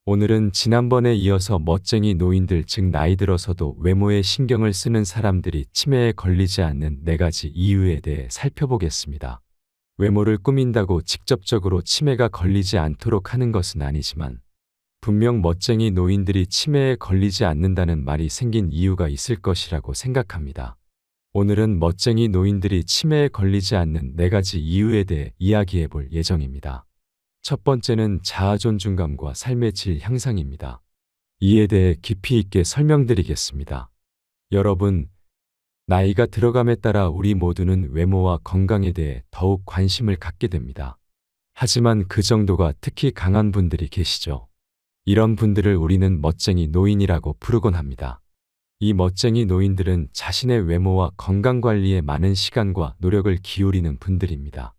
오늘은 지난번에 이어서 멋쟁이 노인들, 즉 나이 들어서도 외모에 신경을 쓰는 사람들이 치매에 걸리지 않는 4가지 이유에 대해 살펴보겠습니다. 외모를 꾸민다고 직접적으로 치매가 걸리지 않도록 하는 것은 아니지만 분명 멋쟁이 노인들이 치매에 걸리지 않는다는 말이 생긴 이유가 있을 것이라고 생각합니다. 오늘은 멋쟁이 노인들이 치매에 걸리지 않는 4가지 이유에 대해 이야기해 볼 예정입니다. 첫 번째는 자아 존중감과 삶의 질 향상입니다. 이에 대해 깊이 있게 설명드리겠습니다. 여러분, 나이가 들어감에 따라 우리 모두는 외모와 건강에 대해 더욱 관심을 갖게 됩니다. 하지만 그 정도가 특히 강한 분들이 계시죠. 이런 분들을 우리는 멋쟁이 노인이라고 부르곤 합니다. 이 멋쟁이 노인들은 자신의 외모와 건강 관리에 많은 시간과 노력을 기울이는 분들입니다.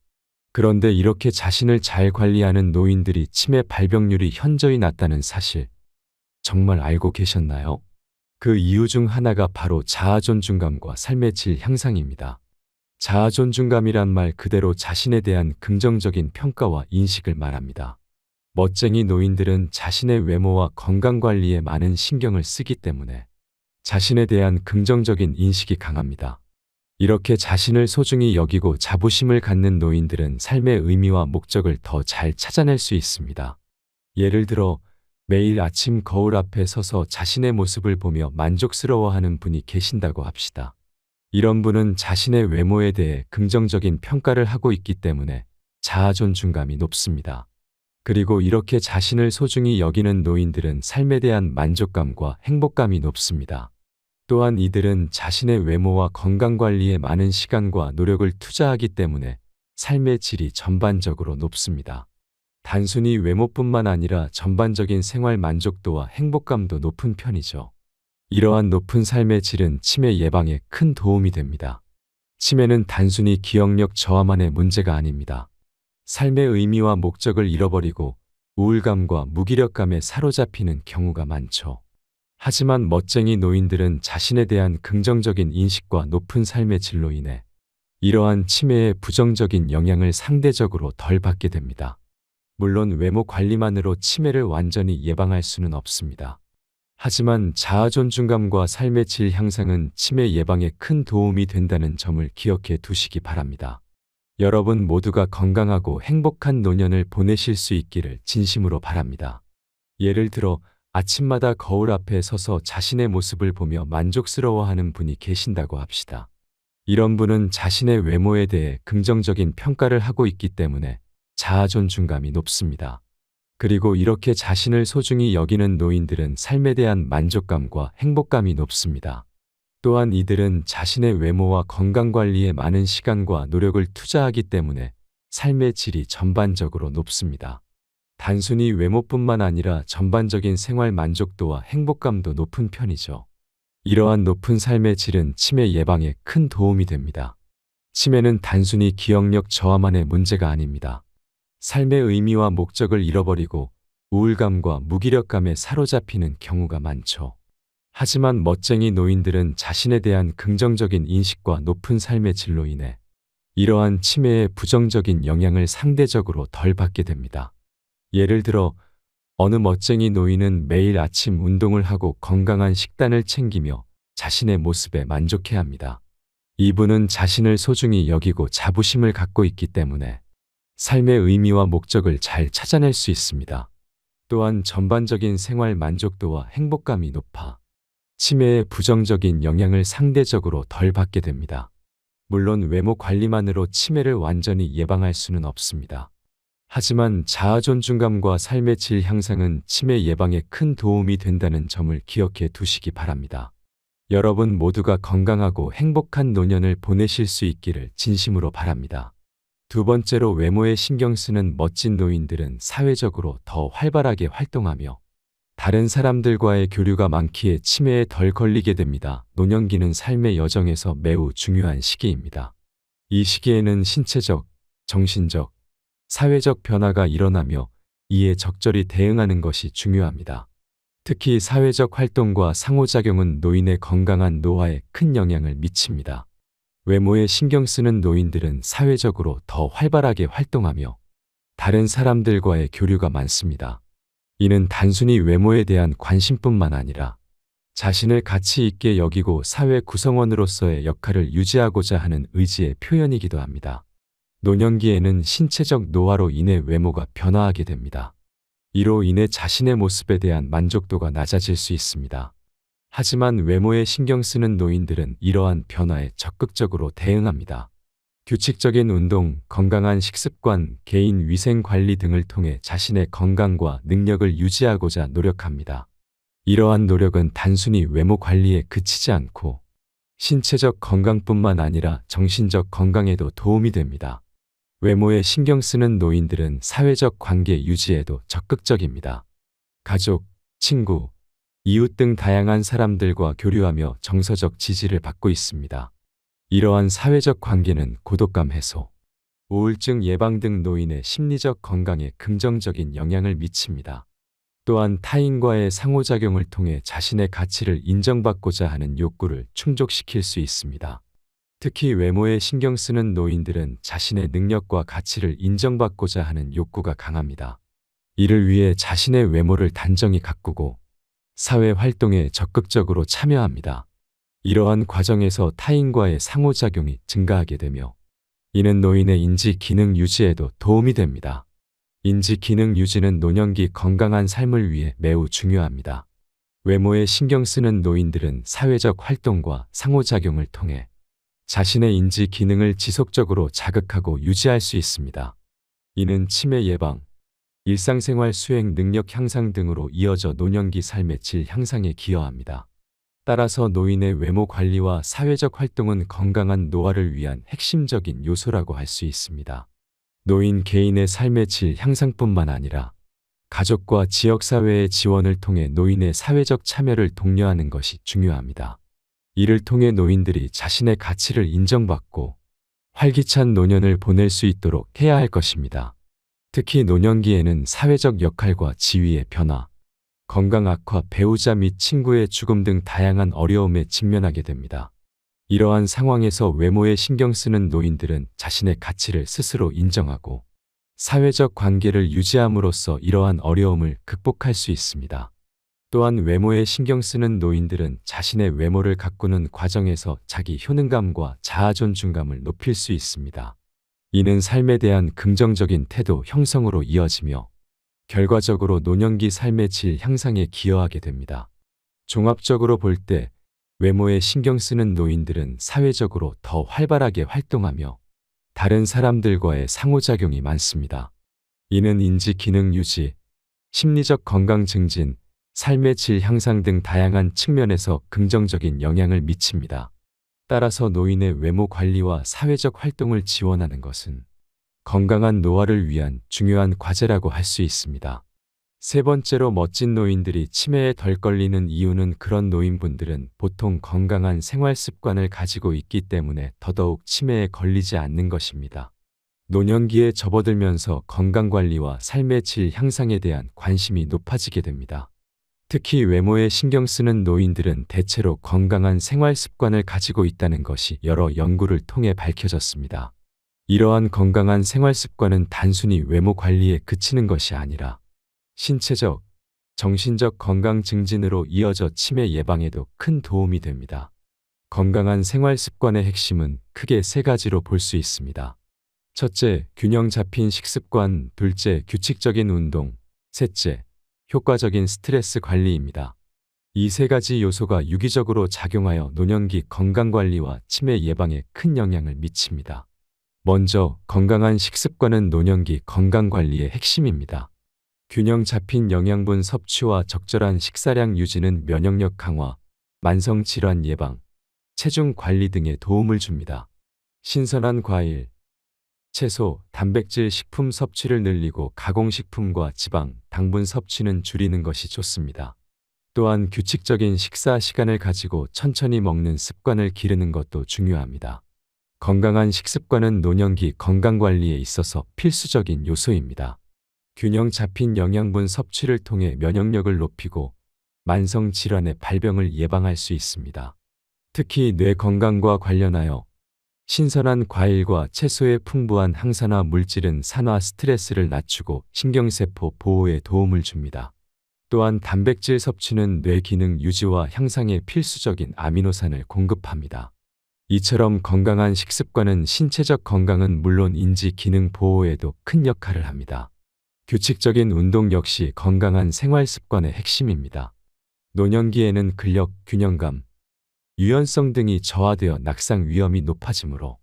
그런데 이렇게 자신을 잘 관리하는 노인들이 치매 발병률이 현저히 낮다는 사실, 정말 알고 계셨나요? 그 이유 중 하나가 바로 자아 존중감과 삶의 질 향상입니다. 자아 존중감이란 말 그대로 자신에 대한 긍정적인 평가와 인식을 말합니다. 멋쟁이 노인들은 자신의 외모와 건강 관리에 많은 신경을 쓰기 때문에 자신에 대한 긍정적인 인식이 강합니다. 이렇게 자신을 소중히 여기고 자부심을 갖는 노인들은 삶의 의미와 목적을 더 잘 찾아낼 수 있습니다. 예를 들어 매일 아침 거울 앞에 서서 자신의 모습을 보며 만족스러워하는 분이 계신다고 합시다. 이런 분은 자신의 외모에 대해 긍정적인 평가를 하고 있기 때문에 자아 존중감이 높습니다. 그리고 이렇게 자신을 소중히 여기는 노인들은 삶에 대한 만족감과 행복감이 높습니다. 또한 이들은 자신의 외모와 건강 관리에 많은 시간과 노력을 투자하기 때문에 삶의 질이 전반적으로 높습니다. 단순히 외모뿐만 아니라 전반적인 생활 만족도와 행복감도 높은 편이죠. 이러한 높은 삶의 질은 치매 예방에 큰 도움이 됩니다. 치매는 단순히 기억력 저하만의 문제가 아닙니다. 삶의 의미와 목적을 잃어버리고 우울감과 무기력감에 사로잡히는 경우가 많죠. 하지만 멋쟁이 노인들은 자신에 대한 긍정적인 인식과 높은 삶의 질로 인해 이러한 치매의 부정적인 영향을 상대적으로 덜 받게 됩니다. 물론 외모 관리만으로 치매를 완전히 예방할 수는 없습니다. 하지만 자아 존중감과 삶의 질 향상은 치매 예방에 큰 도움이 된다는 점을 기억해 두시기 바랍니다. 여러분 모두가 건강하고 행복한 노년을 보내실 수 있기를 진심으로 바랍니다. 예를 들어 아침마다 거울 앞에 서서 자신의 모습을 보며 만족스러워하는 분이 계신다고 합시다. 이런 분은 자신의 외모에 대해 긍정적인 평가를 하고 있기 때문에 자아 존중감이 높습니다. 그리고 이렇게 자신을 소중히 여기는 노인들은 삶에 대한 만족감과 행복감이 높습니다. 또한 이들은 자신의 외모와 건강 관리에 많은 시간과 노력을 투자하기 때문에 삶의 질이 전반적으로 높습니다. 단순히 외모뿐만 아니라 전반적인 생활 만족도와 행복감도 높은 편이죠. 이러한 높은 삶의 질은 치매 예방에 큰 도움이 됩니다. 치매는 단순히 기억력 저하만의 문제가 아닙니다. 삶의 의미와 목적을 잃어버리고 우울감과 무기력감에 사로잡히는 경우가 많죠. 하지만 멋쟁이 노인들은 자신에 대한 긍정적인 인식과 높은 삶의 질로 인해 이러한 치매의 부정적인 영향을 상대적으로 덜 받게 됩니다. 예를 들어 어느 멋쟁이 노인은 매일 아침 운동을 하고 건강한 식단을 챙기며 자신의 모습에 만족해 합니다. 이분은 자신을 소중히 여기고 자부심을 갖고 있기 때문에 삶의 의미와 목적을 잘 찾아낼 수 있습니다. 또한 전반적인 생활 만족도와 행복감이 높아 치매의 부정적인 영향을 상대적으로 덜 받게 됩니다. 물론 외모 관리만으로 치매를 완전히 예방할 수는 없습니다. 하지만 자아 존중감과 삶의 질 향상은 치매 예방에 큰 도움이 된다는 점을 기억해 두시기 바랍니다. 여러분 모두가 건강하고 행복한 노년을 보내실 수 있기를 진심으로 바랍니다. 두 번째로 외모에 신경 쓰는 멋진 노인들은 사회적으로 더 활발하게 활동하며 다른 사람들과의 교류가 많기에 치매에 덜 걸리게 됩니다. 노년기는 삶의 여정에서 매우 중요한 시기입니다. 이 시기에는 신체적, 정신적, 사회적 변화가 일어나며 이에 적절히 대응하는 것이 중요합니다. 특히 사회적 활동과 상호작용은 노인의 건강한 노화에 큰 영향을 미칩니다. 외모에 신경 쓰는 노인들은 사회적으로 더 활발하게 활동하며 다른 사람들과의 교류가 많습니다. 이는 단순히 외모에 대한 관심뿐만 아니라 자신을 가치 있게 여기고 사회 구성원으로서의 역할을 유지하고자 하는 의지의 표현이기도 합니다. 노년기에는 신체적 노화로 인해 외모가 변화하게 됩니다. 이로 인해 자신의 모습에 대한 만족도가 낮아질 수 있습니다. 하지만 외모에 신경 쓰는 노인들은 이러한 변화에 적극적으로 대응합니다. 규칙적인 운동, 건강한 식습관, 개인 위생 관리 등을 통해 자신의 건강과 능력을 유지하고자 노력합니다. 이러한 노력은 단순히 외모 관리에 그치지 않고 신체적 건강뿐만 아니라 정신적 건강에도 도움이 됩니다. 외모에 신경 쓰는 노인들은 사회적 관계 유지에도 적극적입니다. 가족, 친구, 이웃 등 다양한 사람들과 교류하며 정서적 지지를 받고 있습니다. 이러한 사회적 관계는 고독감 해소, 우울증 예방 등 노인의 심리적 건강에 긍정적인 영향을 미칩니다. 또한 타인과의 상호작용을 통해 자신의 가치를 인정받고자 하는 욕구를 충족시킬 수 있습니다. 특히 외모에 신경 쓰는 노인들은 자신의 능력과 가치를 인정받고자 하는 욕구가 강합니다. 이를 위해 자신의 외모를 단정히 가꾸고 사회 활동에 적극적으로 참여합니다. 이러한 과정에서 타인과의 상호작용이 증가하게 되며 이는 노인의 인지 기능 유지에도 도움이 됩니다. 인지 기능 유지는 노년기 건강한 삶을 위해 매우 중요합니다. 외모에 신경 쓰는 노인들은 사회적 활동과 상호작용을 통해 자신의 인지 기능을 지속적으로 자극하고 유지할 수 있습니다. 이는 치매 예방, 일상생활 수행 능력 향상 등으로 이어져 노년기 삶의 질 향상에 기여합니다. 따라서 노인의 외모 관리와 사회적 활동은 건강한 노화를 위한 핵심적인 요소라고 할 수 있습니다. 노인 개인의 삶의 질 향상뿐만 아니라 가족과 지역사회의 지원을 통해 노인의 사회적 참여를 독려하는 것이 중요합니다. 이를 통해 노인들이 자신의 가치를 인정받고 활기찬 노년을 보낼 수 있도록 해야 할 것입니다. 특히 노년기에는 사회적 역할과 지위의 변화, 건강 악화, 배우자 및 친구의 죽음 등 다양한 어려움에 직면하게 됩니다. 이러한 상황에서 외모에 신경 쓰는 노인들은 자신의 가치를 스스로 인정하고 사회적 관계를 유지함으로써 이러한 어려움을 극복할 수 있습니다. 또한 외모에 신경 쓰는 노인들은 자신의 외모를 가꾸는 과정에서 자기 효능감과 자아 존중감을 높일 수 있습니다. 이는 삶에 대한 긍정적인 태도 형성으로 이어지며 결과적으로 노년기 삶의 질 향상에 기여하게 됩니다. 종합적으로 볼 때 외모에 신경 쓰는 노인들은 사회적으로 더 활발하게 활동하며 다른 사람들과의 상호작용이 많습니다. 이는 인지 기능 유지, 심리적 건강 증진, 삶의 질 향상 등 다양한 측면에서 긍정적인 영향을 미칩니다. 따라서 노인의 외모 관리와 사회적 활동을 지원하는 것은 건강한 노화를 위한 중요한 과제라고 할 수 있습니다. 세 번째로 멋진 노인들이 치매에 덜 걸리는 이유는 그런 노인분들은 보통 건강한 생활 습관을 가지고 있기 때문에 더더욱 치매에 걸리지 않는 것입니다. 노년기에 접어들면서 건강관리와 삶의 질 향상에 대한 관심이 높아지게 됩니다. 특히 외모에 신경 쓰는 노인들은 대체로 건강한 생활 습관을 가지고 있다는 것이 여러 연구를 통해 밝혀졌습니다. 이러한 건강한 생활 습관은 단순히 외모 관리에 그치는 것이 아니라 신체적, 정신적 건강 증진으로 이어져 치매 예방에도 큰 도움이 됩니다. 건강한 생활 습관의 핵심은 크게 세 가지로 볼 수 있습니다. 첫째, 균형 잡힌 식습관. 둘째, 규칙적인 운동. 셋째, 효과적인 스트레스 관리입니다. 이 세 가지 요소가 유기적으로 작용하여 노년기 건강관리와 치매 예방에 큰 영향을 미칩니다. 먼저 건강한 식습관은 노년기 건강관리의 핵심입니다. 균형 잡힌 영양분 섭취와 적절한 식사량 유지는 면역력 강화, 만성질환 예방, 체중 관리 등에 도움을 줍니다. 신선한 과일, 채소, 단백질 식품 섭취를 늘리고 가공식품과 지방, 당분 섭취는 줄이는 것이 좋습니다. 또한 규칙적인 식사 시간을 가지고 천천히 먹는 습관을 기르는 것도 중요합니다. 건강한 식습관은 노년기 건강관리에 있어서 필수적인 요소입니다. 균형 잡힌 영양분 섭취를 통해 면역력을 높이고 만성질환의 발병을 예방할 수 있습니다. 특히 뇌 건강과 관련하여 신선한 과일과 채소의 풍부한 항산화 물질은 산화 스트레스를 낮추고 신경세포 보호에 도움을 줍니다. 또한 단백질 섭취는 뇌 기능 유지와 향상에 필수적인 아미노산을 공급합니다. 이처럼 건강한 식습관은 신체적 건강은 물론 인지 기능 보호에도 큰 역할을 합니다. 규칙적인 운동 역시 건강한 생활 습관의 핵심입니다. 노년기에는 근력, 균형감, 유연성 등이 저하되어 낙상 위험이 높아지므로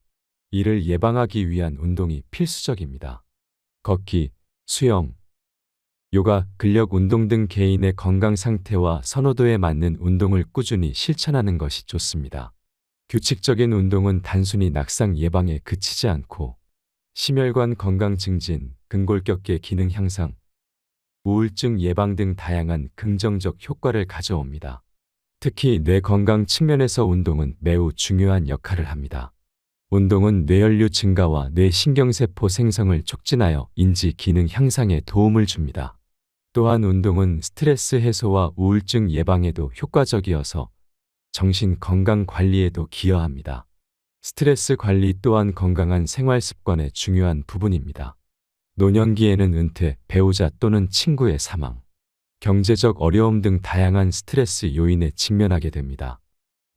이를 예방하기 위한 운동이 필수적입니다. 걷기, 수영, 요가, 근력 운동 등 개인의 건강 상태와 선호도에 맞는 운동을 꾸준히 실천하는 것이 좋습니다. 규칙적인 운동은 단순히 낙상 예방에 그치지 않고 심혈관 건강 증진, 근골격계 기능 향상, 우울증 예방 등 다양한 긍정적 효과를 가져옵니다. 특히 뇌 건강 측면에서 운동은 매우 중요한 역할을 합니다. 운동은 뇌연류 증가와 뇌 신경세포 생성을 촉진하여 인지 기능 향상에 도움을 줍니다. 또한 운동은 스트레스 해소와 우울증 예방에도 효과적이어서 정신 건강 관리에도 기여합니다. 스트레스 관리 또한 건강한 생활 습관의 중요한 부분입니다. 노년기에는 은퇴, 배우자 또는 친구의 사망, 경제적 어려움 등 다양한 스트레스 요인에 직면하게 됩니다.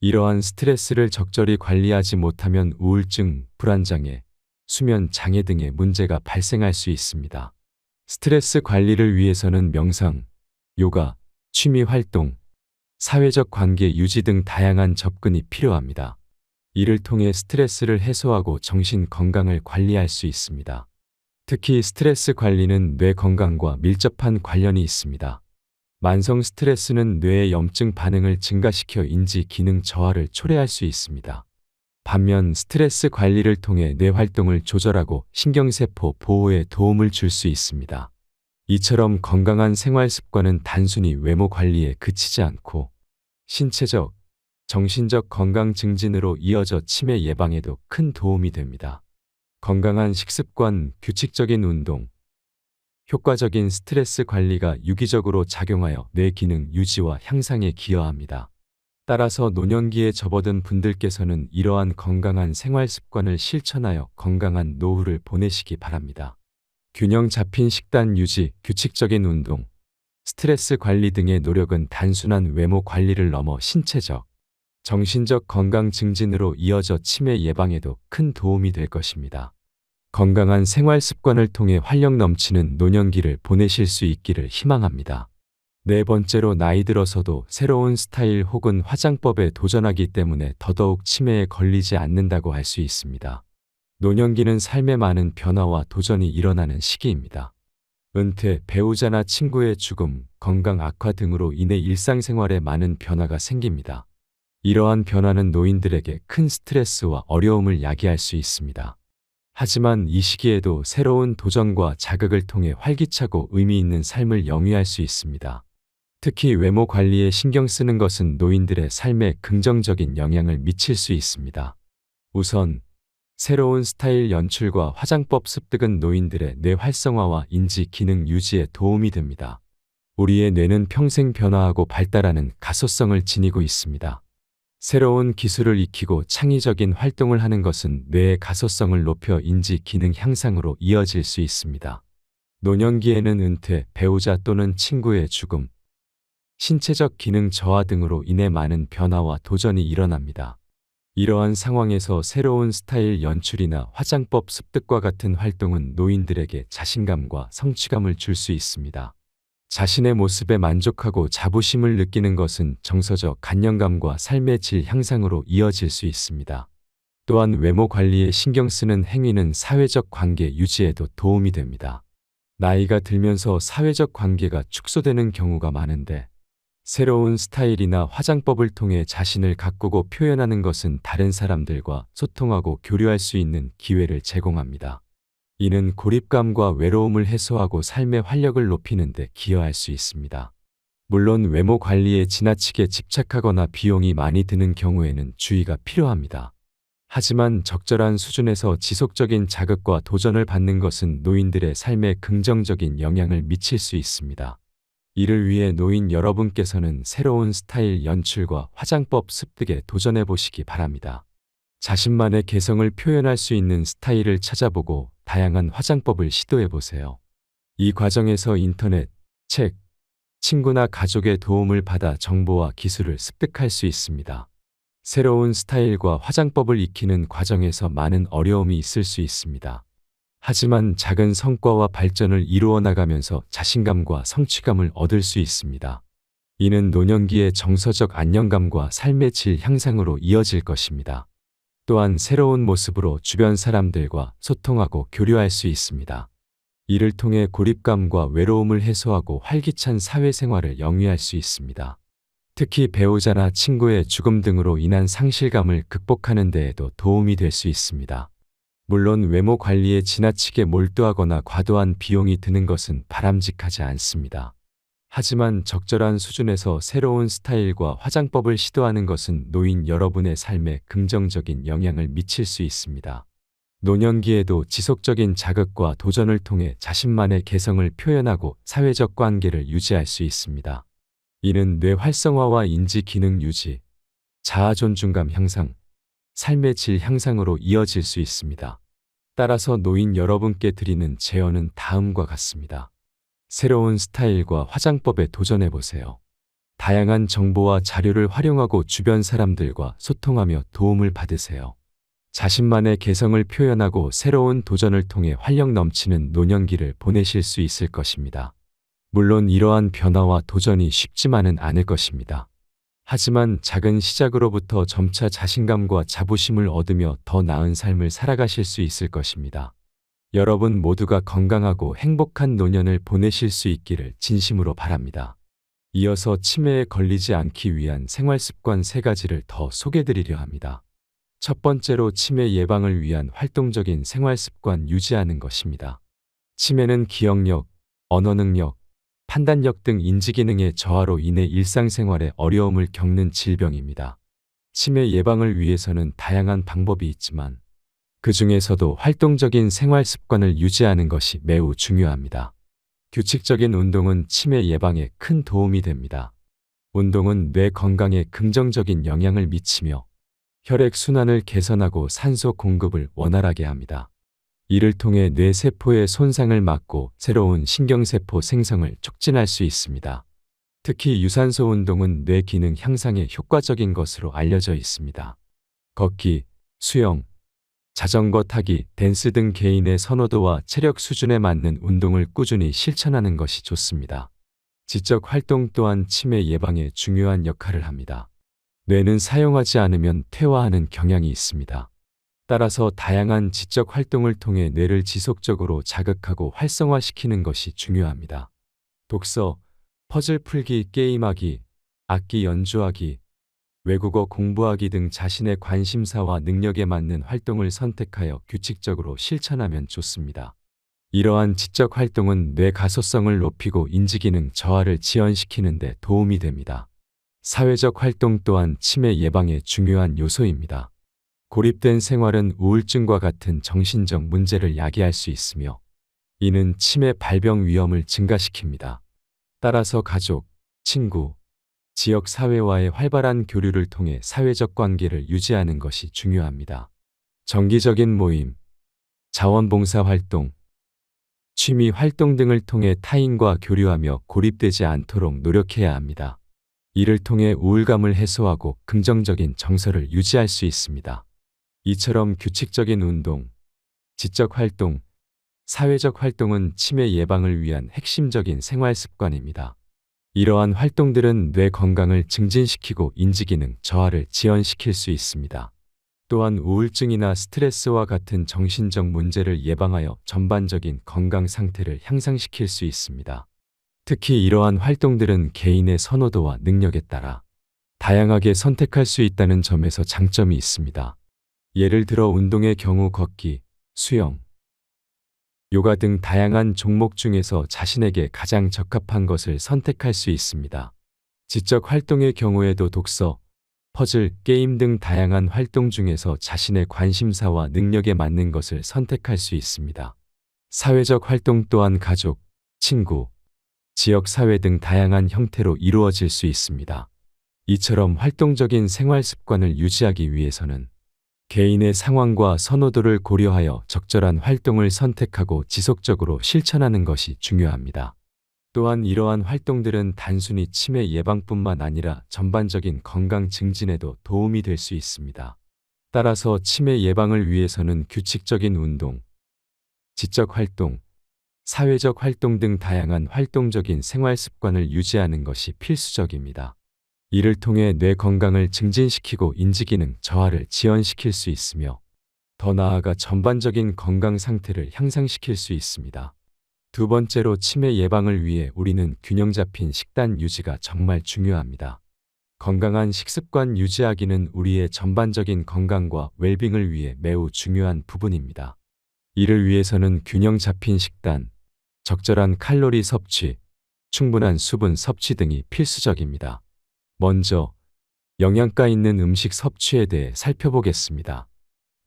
이러한 스트레스를 적절히 관리하지 못하면 우울증, 불안장애, 수면 장애 등의 문제가 발생할 수 있습니다. 스트레스 관리를 위해서는 명상, 요가, 취미 활동, 사회적 관계 유지 등 다양한 접근이 필요합니다. 이를 통해 스트레스를 해소하고 정신 건강을 관리할 수 있습니다. 특히 스트레스 관리는 뇌 건강과 밀접한 관련이 있습니다. 만성 스트레스는 뇌의 염증 반응을 증가시켜 인지 기능 저하를 초래할 수 있습니다. 반면 스트레스 관리를 통해 뇌 활동을 조절하고 신경세포 보호에 도움을 줄 수 있습니다. 이처럼 건강한 생활 습관은 단순히 외모 관리에 그치지 않고 신체적, 정신적 건강 증진으로 이어져 치매 예방에도 큰 도움이 됩니다. 건강한 식습관, 규칙적인 운동, 효과적인 스트레스 관리가 유기적으로 작용하여 뇌 기능 유지와 향상에 기여합니다. 따라서 노년기에 접어든 분들께서는 이러한 건강한 생활 습관을 실천하여 건강한 노후를 보내시기 바랍니다. 균형 잡힌 식단 유지, 규칙적인 운동, 스트레스 관리 등의 노력은 단순한 외모 관리를 넘어 신체적, 정신적 건강 증진으로 이어져 치매 예방에도 큰 도움이 될 것입니다. 건강한 생활 습관을 통해 활력 넘치는 노년기를 보내실 수 있기를 희망합니다. 네 번째로 나이 들어서도 새로운 스타일 혹은 화장법에 도전하기 때문에 더더욱 치매에 걸리지 않는다고 할 수 있습니다. 노년기는 삶의 많은 변화와 도전이 일어나는 시기입니다. 은퇴, 배우자나 친구의 죽음, 건강 악화 등으로 인해 일상생활에 많은 변화가 생깁니다. 이러한 변화는 노인들에게 큰 스트레스와 어려움을 야기할 수 있습니다. 하지만 이 시기에도 새로운 도전과 자극을 통해 활기차고 의미 있는 삶을 영위할 수 있습니다. 특히 외모 관리에 신경 쓰는 것은 노인들의 삶에 긍정적인 영향을 미칠 수 있습니다. 우선 새로운 스타일 연출과 화장법 습득은 노인들의 뇌 활성화와 인지 기능 유지에 도움이 됩니다. 우리의 뇌는 평생 변화하고 발달하는 가소성을 지니고 있습니다. 새로운 기술을 익히고 창의적인 활동을 하는 것은 뇌의 가소성을 높여 인지 기능 향상으로 이어질 수 있습니다. 노년기에는 은퇴, 배우자 또는 친구의 죽음, 신체적 기능 저하 등으로 인해 많은 변화와 도전이 일어납니다. 이러한 상황에서 새로운 스타일 연출이나 화장법 습득과 같은 활동은 노인들에게 자신감과 성취감을 줄 수 있습니다. 자신의 모습에 만족하고 자부심을 느끼는 것은 정서적 안정감과 삶의 질 향상으로 이어질 수 있습니다. 또한 외모 관리에 신경 쓰는 행위는 사회적 관계 유지에도 도움이 됩니다. 나이가 들면서 사회적 관계가 축소되는 경우가 많은데 새로운 스타일이나 화장법을 통해 자신을 가꾸고 표현하는 것은 다른 사람들과 소통하고 교류할 수 있는 기회를 제공합니다. 이는 고립감과 외로움을 해소하고 삶의 활력을 높이는 데 기여할 수 있습니다. 물론 외모 관리에 지나치게 집착하거나 비용이 많이 드는 경우에는 주의가 필요합니다. 하지만 적절한 수준에서 지속적인 자극과 도전을 받는 것은 노인들의 삶에 긍정적인 영향을 미칠 수 있습니다. 이를 위해 노인 여러분께서는 새로운 스타일 연출과 화장법 습득에 도전해 보시기 바랍니다. 자신만의 개성을 표현할 수 있는 스타일을 찾아보고 다양한 화장법을 시도해 보세요. 이 과정에서 인터넷, 책, 친구나 가족의 도움을 받아 정보와 기술을 습득할 수 있습니다. 새로운 스타일과 화장법을 익히는 과정에서 많은 어려움이 있을 수 있습니다. 하지만 작은 성과와 발전을 이루어 나가면서 자신감과 성취감을 얻을 수 있습니다. 이는 노년기의 정서적 안정감과 삶의 질 향상으로 이어질 것입니다. 또한 새로운 모습으로 주변 사람들과 소통하고 교류할 수 있습니다. 이를 통해 고립감과 외로움을 해소하고 활기찬 사회생활을 영위할 수 있습니다. 특히 배우자나 친구의 죽음 등으로 인한 상실감을 극복하는 데에도 도움이 될 수 있습니다. 물론 외모 관리에 지나치게 몰두하거나 과도한 비용이 드는 것은 바람직하지 않습니다. 하지만 적절한 수준에서 새로운 스타일과 화장법을 시도하는 것은 노인 여러분의 삶에 긍정적인 영향을 미칠 수 있습니다. 노년기에도 지속적인 자극과 도전을 통해 자신만의 개성을 표현하고 사회적 관계를 유지할 수 있습니다. 이는 뇌 활성화와 인지 기능 유지, 자아 존중감 향상, 삶의 질 향상으로 이어질 수 있습니다. 따라서 노인 여러분께 드리는 제언은 다음과 같습니다. 새로운 스타일과 화장법에 도전해 보세요. 다양한 정보와 자료를 활용하고 주변 사람들과 소통하며 도움을 받으세요. 자신만의 개성을 표현하고 새로운 도전을 통해 활력 넘치는 노년기를 보내실 수 있을 것입니다. 물론 이러한 변화와 도전이 쉽지만은 않을 것입니다. 하지만 작은 시작으로부터 점차 자신감과 자부심을 얻으며 더 나은 삶을 살아가실 수 있을 것입니다. 여러분 모두가 건강하고 행복한 노년을 보내실 수 있기를 진심으로 바랍니다. 이어서 치매에 걸리지 않기 위한 생활습관 3가지를 더 소개드리려 합니다. 첫 번째로 치매 예방을 위한 활동적인 생활습관 유지하는 것입니다. 치매는 기억력, 언어 능력, 판단력 등 인지기능의 저하로 인해 일상생활에 어려움을 겪는 질병입니다. 치매 예방을 위해서는 다양한 방법이 있지만 그 중에서도 활동적인 생활습관을 유지하는 것이 매우 중요합니다. 규칙적인 운동은 치매 예방에 큰 도움이 됩니다. 운동은 뇌 건강에 긍정적인 영향을 미치며 혈액순환을 개선하고 산소 공급을 원활하게 합니다. 이를 통해 뇌세포의 손상을 막고 새로운 신경세포 생성을 촉진할 수 있습니다. 특히 유산소 운동은 뇌 기능 향상에 효과적인 것으로 알려져 있습니다. 걷기, 수영, 자전거 타기, 댄스 등 개인의 선호도와 체력 수준에 맞는 운동을 꾸준히 실천하는 것이 좋습니다. 지적 활동 또한 치매 예방에 중요한 역할을 합니다. 뇌는 사용하지 않으면 퇴화하는 경향이 있습니다. 따라서 다양한 지적 활동을 통해 뇌를 지속적으로 자극하고 활성화시키는 것이 중요합니다. 독서, 퍼즐 풀기, 게임하기, 악기 연주하기, 외국어 공부하기 등 자신의 관심사와 능력에 맞는 활동을 선택하여 규칙적으로 실천하면 좋습니다. 이러한 지적 활동은 뇌 가소성을 높이고 인지기능 저하를 지연시키는 데 도움이 됩니다. 사회적 활동 또한 치매 예방에 중요한 요소입니다. 고립된 생활은 우울증과 같은 정신적 문제를 야기할 수 있으며 이는 치매 발병 위험을 증가시킵니다. 따라서 가족, 친구, 지역 사회와의 활발한 교류를 통해 사회적 관계를 유지하는 것이 중요합니다. 정기적인 모임, 자원봉사 활동, 취미 활동 등을 통해 타인과 교류하며 고립되지 않도록 노력해야 합니다. 이를 통해 우울감을 해소하고 긍정적인 정서를 유지할 수 있습니다. 이처럼 규칙적인 운동, 지적 활동, 사회적 활동은 치매 예방을 위한 핵심적인 생활 습관입니다. 이러한 활동들은 뇌 건강을 증진시키고 인지기능 저하를 지연시킬 수 있습니다. 또한 우울증이나 스트레스와 같은 정신적 문제를 예방하여 전반적인 건강 상태를 향상시킬 수 있습니다. 특히 이러한 활동들은 개인의 선호도와 능력에 따라 다양하게 선택할 수 있다는 점에서 장점이 있습니다. 예를 들어 운동의 경우 걷기, 수영, 요가 등 다양한 종목 중에서 자신에게 가장 적합한 것을 선택할 수 있습니다. 지적 활동의 경우에도 독서, 퍼즐, 게임 등 다양한 활동 중에서 자신의 관심사와 능력에 맞는 것을 선택할 수 있습니다. 사회적 활동 또한 가족, 친구, 지역사회 등 다양한 형태로 이루어질 수 있습니다. 이처럼 활동적인 생활 습관을 유지하기 위해서는 개인의 상황과 선호도를 고려하여 적절한 활동을 선택하고 지속적으로 실천하는 것이 중요합니다. 또한 이러한 활동들은 단순히 치매 예방뿐만 아니라 전반적인 건강 증진에도 도움이 될 수 있습니다. 따라서 치매 예방을 위해서는 규칙적인 운동, 지적 활동, 사회적 활동 등 다양한 활동적인 생활 습관을 유지하는 것이 필수적입니다. 이를 통해 뇌 건강을 증진시키고 인지기능 저하를 지연시킬 수 있으며 더 나아가 전반적인 건강 상태를 향상시킬 수 있습니다. 두 번째로 치매 예방을 위해 우리는 균형 잡힌 식단 유지가 정말 중요합니다. 건강한 식습관 유지하기는 우리의 전반적인 건강과 웰빙을 위해 매우 중요한 부분입니다. 이를 위해서는 균형 잡힌 식단, 적절한 칼로리 섭취, 충분한 수분 섭취 등이 필수적입니다. 먼저 영양가 있는 음식 섭취에 대해 살펴보겠습니다.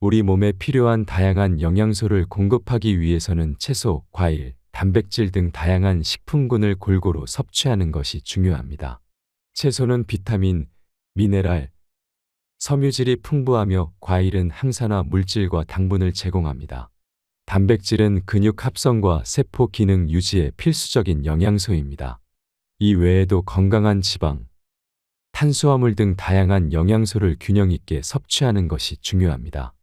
우리 몸에 필요한 다양한 영양소를 공급하기 위해서는 채소, 과일, 단백질 등 다양한 식품군을 골고루 섭취하는 것이 중요합니다. 채소는 비타민, 미네랄, 섬유질이 풍부하며 과일은 항산화 물질과 당분을 제공합니다. 단백질은 근육 합성과 세포 기능 유지에 필수적인 영양소입니다. 이 외에도 건강한 지방, 탄수화물 등 다양한 영양소를 균형 있게 섭취하는 것이 중요합니다.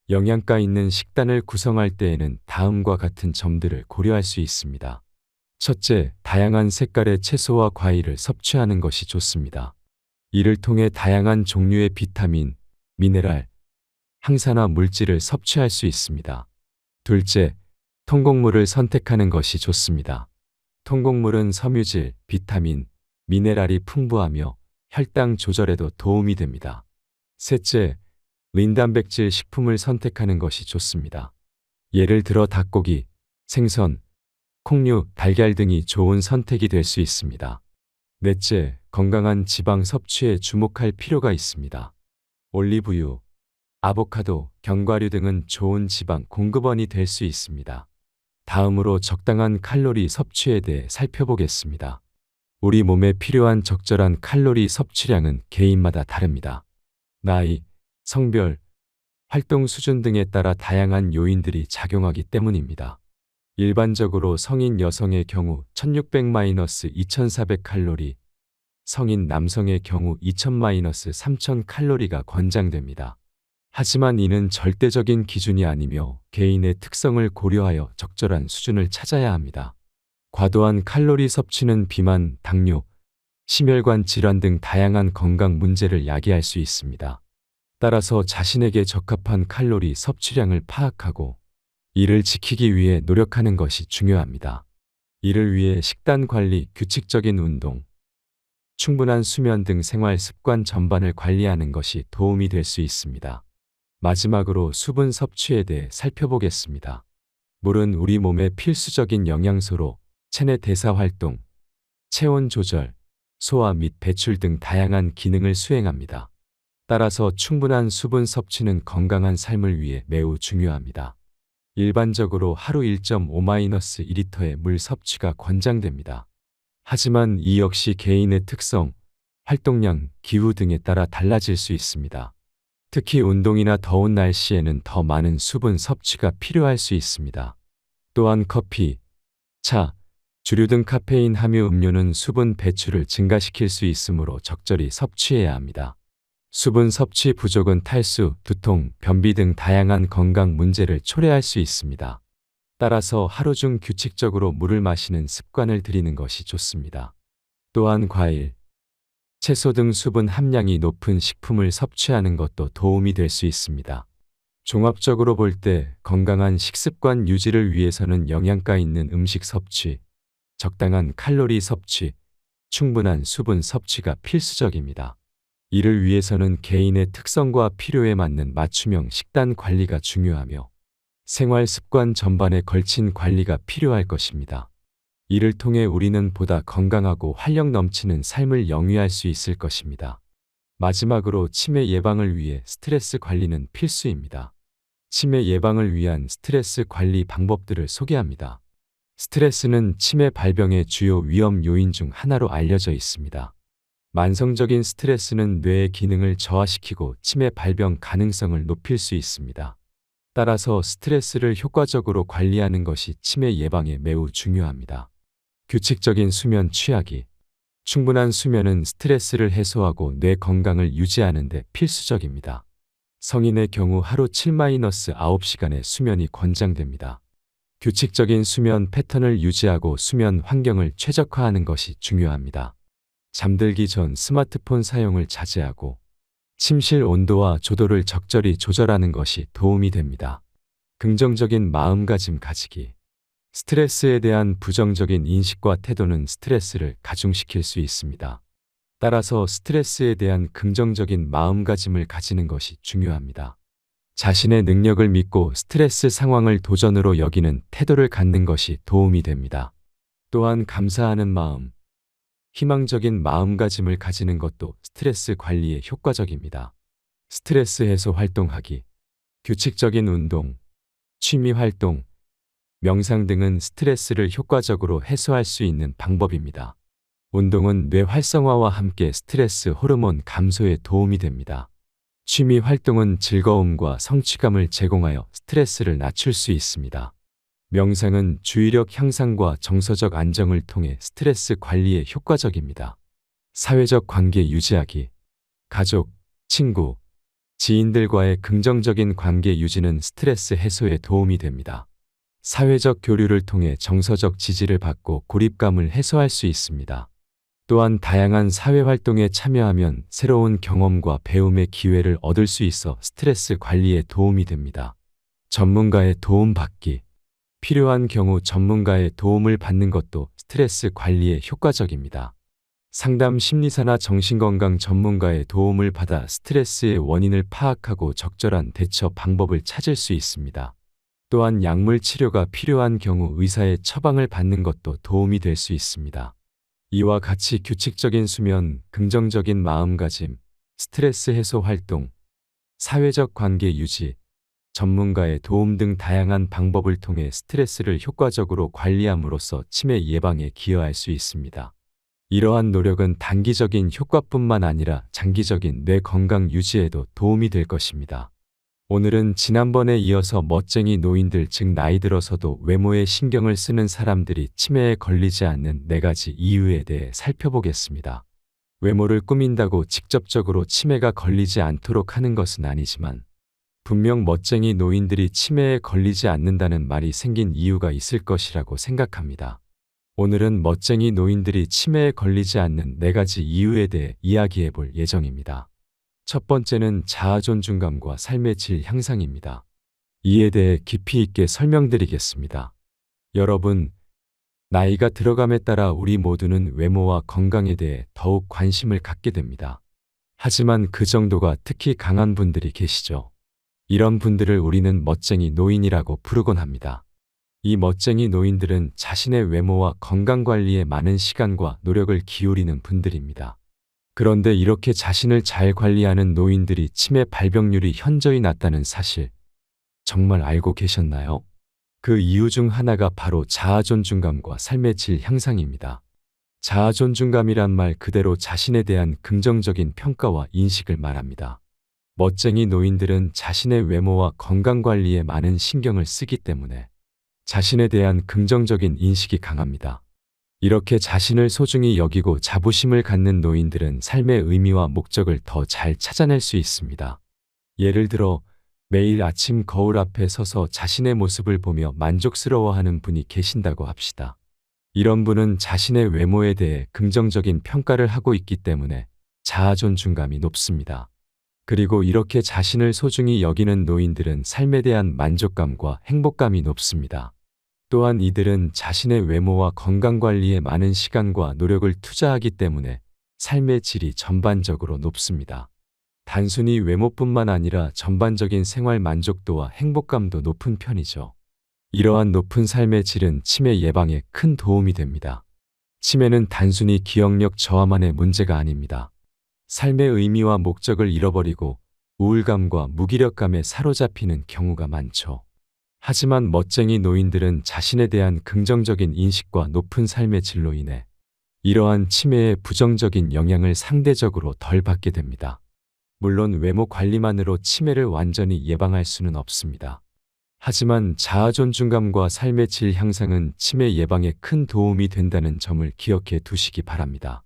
영양가 있는 식단을 구성할 때에는 다음과 같은 점들을 고려할 수 있습니다. 첫째, 다양한 색깔의 채소와 과일을 섭취하는 것이 좋습니다. 이를 통해 다양한 종류의 비타민, 미네랄, 항산화 물질을 섭취할 수 있습니다. 둘째, 통곡물을 선택하는 것이 좋습니다. 통곡물은 섬유질, 비타민, 미네랄이 풍부하며 혈당 조절에도 도움이 됩니다. 셋째, 린단백질 식품을 선택하는 것이 좋습니다. 예를 들어 닭고기, 생선, 콩류, 달걀 등이 좋은 선택이 될 수 있습니다. 넷째, 건강한 지방 섭취에 주목할 필요가 있습니다. 올리브유, 아보카도, 견과류 등은 좋은 지방 공급원이 될 수 있습니다. 다음으로 적당한 칼로리 섭취에 대해 살펴보겠습니다. 우리 몸에 필요한 적절한 칼로리 섭취량은 개인마다 다릅니다. 나이, 성별, 활동 수준 등에 따라 다양한 요인들이 작용하기 때문입니다. 일반적으로 성인 여성의 경우 1600-2400 칼로리, 성인 남성의 경우 2000-3000 칼로리가 권장됩니다. 하지만 이는 절대적인 기준이 아니며 개인의 특성을 고려하여 적절한 수준을 찾아야 합니다. 과도한 칼로리 섭취는 비만, 당뇨, 심혈관 질환 등 다양한 건강 문제를 야기할 수 있습니다. 따라서 자신에게 적합한 칼로리 섭취량을 파악하고 이를 지키기 위해 노력하는 것이 중요합니다. 이를 위해 식단 관리, 규칙적인 운동, 충분한 수면 등 생활 습관 전반을 관리하는 것이 도움이 될 수 있습니다. 마지막으로 수분 섭취에 대해 살펴보겠습니다. 물은 우리 몸의 필수적인 영양소로 체내 대사 활동, 체온 조절, 소화 및 배출 등 다양한 기능을 수행합니다. 따라서 충분한 수분 섭취는 건강한 삶을 위해 매우 중요합니다. 일반적으로 하루 1.5-1리터의 물 섭취가 권장됩니다. 하지만 이 역시 개인의 특성, 활동량, 기후 등에 따라 달라질 수 있습니다. 특히 운동이나 더운 날씨에는 더 많은 수분 섭취가 필요할 수 있습니다. 또한 커피, 차, 주류 등 카페인 함유 음료는 수분 배출을 증가시킬 수 있으므로 적절히 섭취해야 합니다. 수분 섭취 부족은 탈수, 두통, 변비 등 다양한 건강 문제를 초래할 수 있습니다. 따라서 하루 중 규칙적으로 물을 마시는 습관을 들이는 것이 좋습니다. 또한 과일, 채소 등 수분 함량이 높은 식품을 섭취하는 것도 도움이 될 수 있습니다. 종합적으로 볼 때 건강한 식습관 유지를 위해서는 영양가 있는 음식 섭취, 적당한 칼로리 섭취, 충분한 수분 섭취가 필수적입니다. 이를 위해서는 개인의 특성과 필요에 맞는 맞춤형 식단 관리가 중요하며 생활 습관 전반에 걸친 관리가 필요할 것입니다. 이를 통해 우리는 보다 건강하고 활력 넘치는 삶을 영위할 수 있을 것입니다. 마지막으로 치매 예방을 위해 스트레스 관리는 필수입니다. 치매 예방을 위한 스트레스 관리 방법들을 소개합니다. 스트레스는 치매 발병의 주요 위험 요인 중 하나로 알려져 있습니다. 만성적인 스트레스는 뇌의 기능을 저하시키고 치매 발병 가능성을 높일 수 있습니다. 따라서 스트레스를 효과적으로 관리하는 것이 치매 예방에 매우 중요합니다. 규칙적인 수면 취하기. 충분한 수면은 스트레스를 해소하고 뇌 건강을 유지하는 데 필수적입니다. 성인의 경우 하루 7-9시간의 수면이 권장됩니다. 규칙적인 수면 패턴을 유지하고 수면 환경을 최적화하는 것이 중요합니다. 잠들기 전 스마트폰 사용을 자제하고 침실 온도와 조도를 적절히 조절하는 것이 도움이 됩니다. 긍정적인 마음가짐 가지기. 스트레스에 대한 부정적인 인식과 태도는 스트레스를 가중시킬 수 있습니다. 따라서 스트레스에 대한 긍정적인 마음가짐을 가지는 것이 중요합니다. 자신의 능력을 믿고 스트레스 상황을 도전으로 여기는 태도를 갖는 것이 도움이 됩니다. 또한 감사하는 마음, 희망적인 마음가짐을 가지는 것도 스트레스 관리에 효과적입니다. 스트레스 해소 활동하기, 규칙적인 운동, 취미 활동, 명상 등은 스트레스를 효과적으로 해소할 수 있는 방법입니다. 운동은 뇌 활성화와 함께 스트레스 호르몬 감소에 도움이 됩니다. 취미 활동은 즐거움과 성취감을 제공하여 스트레스를 낮출 수 있습니다. 명상은 주의력 향상과 정서적 안정을 통해 스트레스 관리에 효과적입니다. 사회적 관계 유지하기. 가족, 친구, 지인들과의 긍정적인 관계 유지는 스트레스 해소에 도움이 됩니다. 사회적 교류를 통해 정서적 지지를 받고 고립감을 해소할 수 있습니다. 또한 다양한 사회활동에 참여하면 새로운 경험과 배움의 기회를 얻을 수 있어 스트레스 관리에 도움이 됩니다. 전문가의 도움 받기. 필요한 경우 전문가의 도움을 받는 것도 스트레스 관리에 효과적입니다. 상담 심리사나 정신건강 전문가의 도움을 받아 스트레스의 원인을 파악하고 적절한 대처 방법을 찾을 수 있습니다. 또한 약물 치료가 필요한 경우 의사의 처방을 받는 것도 도움이 될 수 있습니다. 이와 같이 규칙적인 수면, 긍정적인 마음가짐, 스트레스 해소 활동, 사회적 관계 유지, 전문가의 도움 등 다양한 방법을 통해 스트레스를 효과적으로 관리함으로써 치매 예방에 기여할 수 있습니다. 이러한 노력은 단기적인 효과뿐만 아니라 장기적인 뇌 건강 유지에도 도움이 될 것입니다. 오늘은 지난번에 이어서 멋쟁이 노인들, 즉 나이 들어서도 외모에 신경을 쓰는 사람들이 치매에 걸리지 않는 4가지 이유에 대해 살펴보겠습니다. 외모를 꾸민다고 직접적으로 치매가 걸리지 않도록 하는 것은 아니지만 분명 멋쟁이 노인들이 치매에 걸리지 않는다는 말이 생긴 이유가 있을 것이라고 생각합니다. 오늘은 멋쟁이 노인들이 치매에 걸리지 않는 4가지 이유에 대해 이야기해 볼 예정입니다. 첫 번째는 자아 존중감과 삶의 질 향상입니다. 이에 대해 깊이 있게 설명드리겠습니다. 여러분, 나이가 들어감에 따라 우리 모두는 외모와 건강에 대해 더욱 관심을 갖게 됩니다. 하지만 그 정도가 특히 강한 분들이 계시죠. 이런 분들을 우리는 멋쟁이 노인이라고 부르곤 합니다. 이 멋쟁이 노인들은 자신의 외모와 건강 관리에 많은 시간과 노력을 기울이는 분들입니다. 그런데 이렇게 자신을 잘 관리하는 노인들이 치매 발병률이 현저히 낮다는 사실 정말 알고 계셨나요? 그 이유 중 하나가 바로 자아 존중감과 삶의 질 향상입니다. 자아 존중감이란 말 그대로 자신에 대한 긍정적인 평가와 인식을 말합니다. 멋쟁이 노인들은 자신의 외모와 건강 관리에 많은 신경을 쓰기 때문에 자신에 대한 긍정적인 인식이 강합니다. 이렇게 자신을 소중히 여기고 자부심을 갖는 노인들은 삶의 의미와 목적을 더 잘 찾아낼 수 있습니다. 예를 들어 매일 아침 거울 앞에 서서 자신의 모습을 보며 만족스러워하는 분이 계신다고 합시다. 이런 분은 자신의 외모에 대해 긍정적인 평가를 하고 있기 때문에 자아 존중감이 높습니다. 그리고 이렇게 자신을 소중히 여기는 노인들은 삶에 대한 만족감과 행복감이 높습니다. 또한 이들은 자신의 외모와 건강관리에 많은 시간과 노력을 투자하기 때문에 삶의 질이 전반적으로 높습니다. 단순히 외모뿐만 아니라 전반적인 생활 만족도와 행복감도 높은 편이죠. 이러한 높은 삶의 질은 치매 예방에 큰 도움이 됩니다. 치매는 단순히 기억력 저하만의 문제가 아닙니다. 삶의 의미와 목적을 잃어버리고 우울감과 무기력감에 사로잡히는 경우가 많죠. 하지만 멋쟁이 노인들은 자신에 대한 긍정적인 인식과 높은 삶의 질로 인해 이러한 치매의 부정적인 영향을 상대적으로 덜 받게 됩니다. 물론 외모 관리만으로 치매를 완전히 예방할 수는 없습니다. 하지만 자아 존중감과 삶의 질 향상은 치매 예방에 큰 도움이 된다는 점을 기억해 두시기 바랍니다.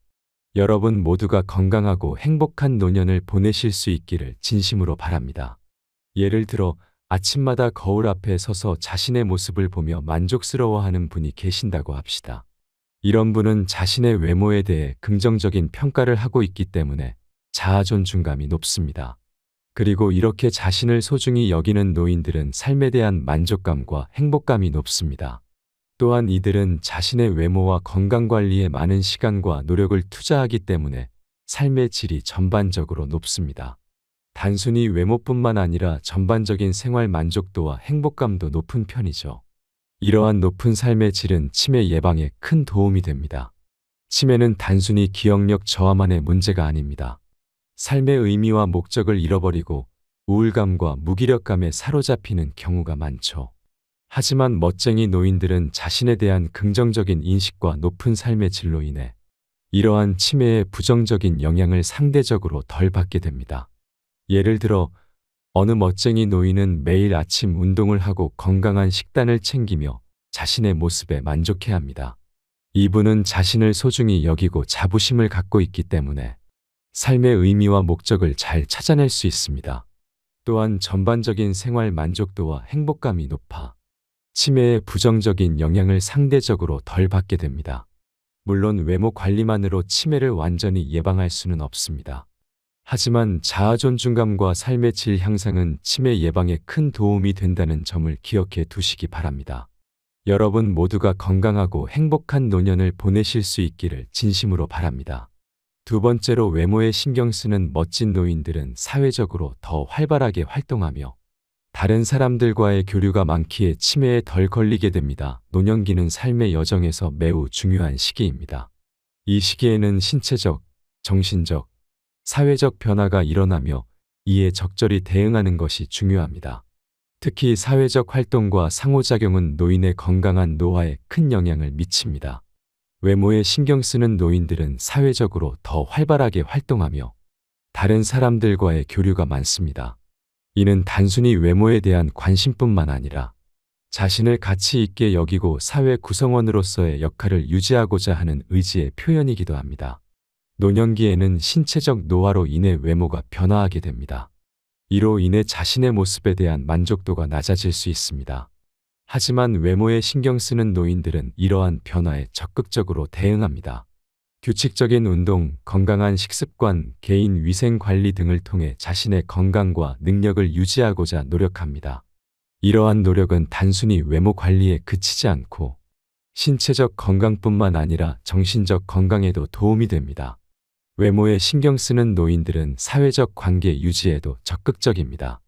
여러분 모두가 건강하고 행복한 노년을 보내실 수 있기를 진심으로 바랍니다. 예를 들어 아침마다 거울 앞에 서서 자신의 모습을 보며 만족스러워하는 분이 계신다고 합시다. 이런 분은 자신의 외모에 대해 긍정적인 평가를 하고 있기 때문에 자아 존중감이 높습니다. 그리고 이렇게 자신을 소중히 여기는 노인들은 삶에 대한 만족감과 행복감이 높습니다. 또한 이들은 자신의 외모와 건강관리에 많은 시간과 노력을 투자하기 때문에 삶의 질이 전반적으로 높습니다. 단순히 외모뿐만 아니라 전반적인 생활 만족도와 행복감도 높은 편이죠. 이러한 높은 삶의 질은 치매 예방에 큰 도움이 됩니다. 치매는 단순히 기억력 저하만의 문제가 아닙니다. 삶의 의미와 목적을 잃어버리고 우울감과 무기력감에 사로잡히는 경우가 많죠. 하지만 멋쟁이 노인들은 자신에 대한 긍정적인 인식과 높은 삶의 질로 인해 이러한 치매의 부정적인 영향을 상대적으로 덜 받게 됩니다. 예를 들어 어느 멋쟁이 노인은 매일 아침 운동을 하고 건강한 식단을 챙기며 자신의 모습에 만족해야 합니다. 이분은 자신을 소중히 여기고 자부심을 갖고 있기 때문에 삶의 의미와 목적을 잘 찾아낼 수 있습니다. 또한 전반적인 생활 만족도와 행복감이 높아 치매의 부정적인 영향을 상대적으로 덜 받게 됩니다. 물론 외모 관리만으로 치매를 완전히 예방할 수는 없습니다. 하지만 자아 존중감과 삶의 질 향상은 치매 예방에 큰 도움이 된다는 점을 기억해 두시기 바랍니다. 여러분 모두가 건강하고 행복한 노년을 보내실 수 있기를 진심으로 바랍니다. 두 번째로 외모에 신경 쓰는 멋진 노인들은 사회적으로 더 활발하게 활동하며 다른 사람들과의 교류가 많기에 치매에 덜 걸리게 됩니다. 노년기는 삶의 여정에서 매우 중요한 시기입니다. 이 시기에는 신체적, 정신적, 사회적 변화가 일어나며 이에 적절히 대응하는 것이 중요합니다. 특히 사회적 활동과 상호작용은 노인의 건강한 노화에 큰 영향을 미칩니다. 외모에 신경 쓰는 노인들은 사회적으로 더 활발하게 활동하며 다른 사람들과의 교류가 많습니다. 이는 단순히 외모에 대한 관심뿐만 아니라 자신을 가치 있게 여기고 사회 구성원으로서의 역할을 유지하고자 하는 의지의 표현이기도 합니다. 노년기에는 신체적 노화로 인해 외모가 변화하게 됩니다. 이로 인해 자신의 모습에 대한 만족도가 낮아질 수 있습니다. 하지만 외모에 신경 쓰는 노인들은 이러한 변화에 적극적으로 대응합니다. 규칙적인 운동, 건강한 식습관, 개인 위생 관리 등을 통해 자신의 건강과 능력을 유지하고자 노력합니다. 이러한 노력은 단순히 외모 관리에 그치지 않고 신체적 건강뿐만 아니라 정신적 건강에도 도움이 됩니다. 외모에 신경 쓰는 노인들은 사회적 관계 유지에도 적극적입니다.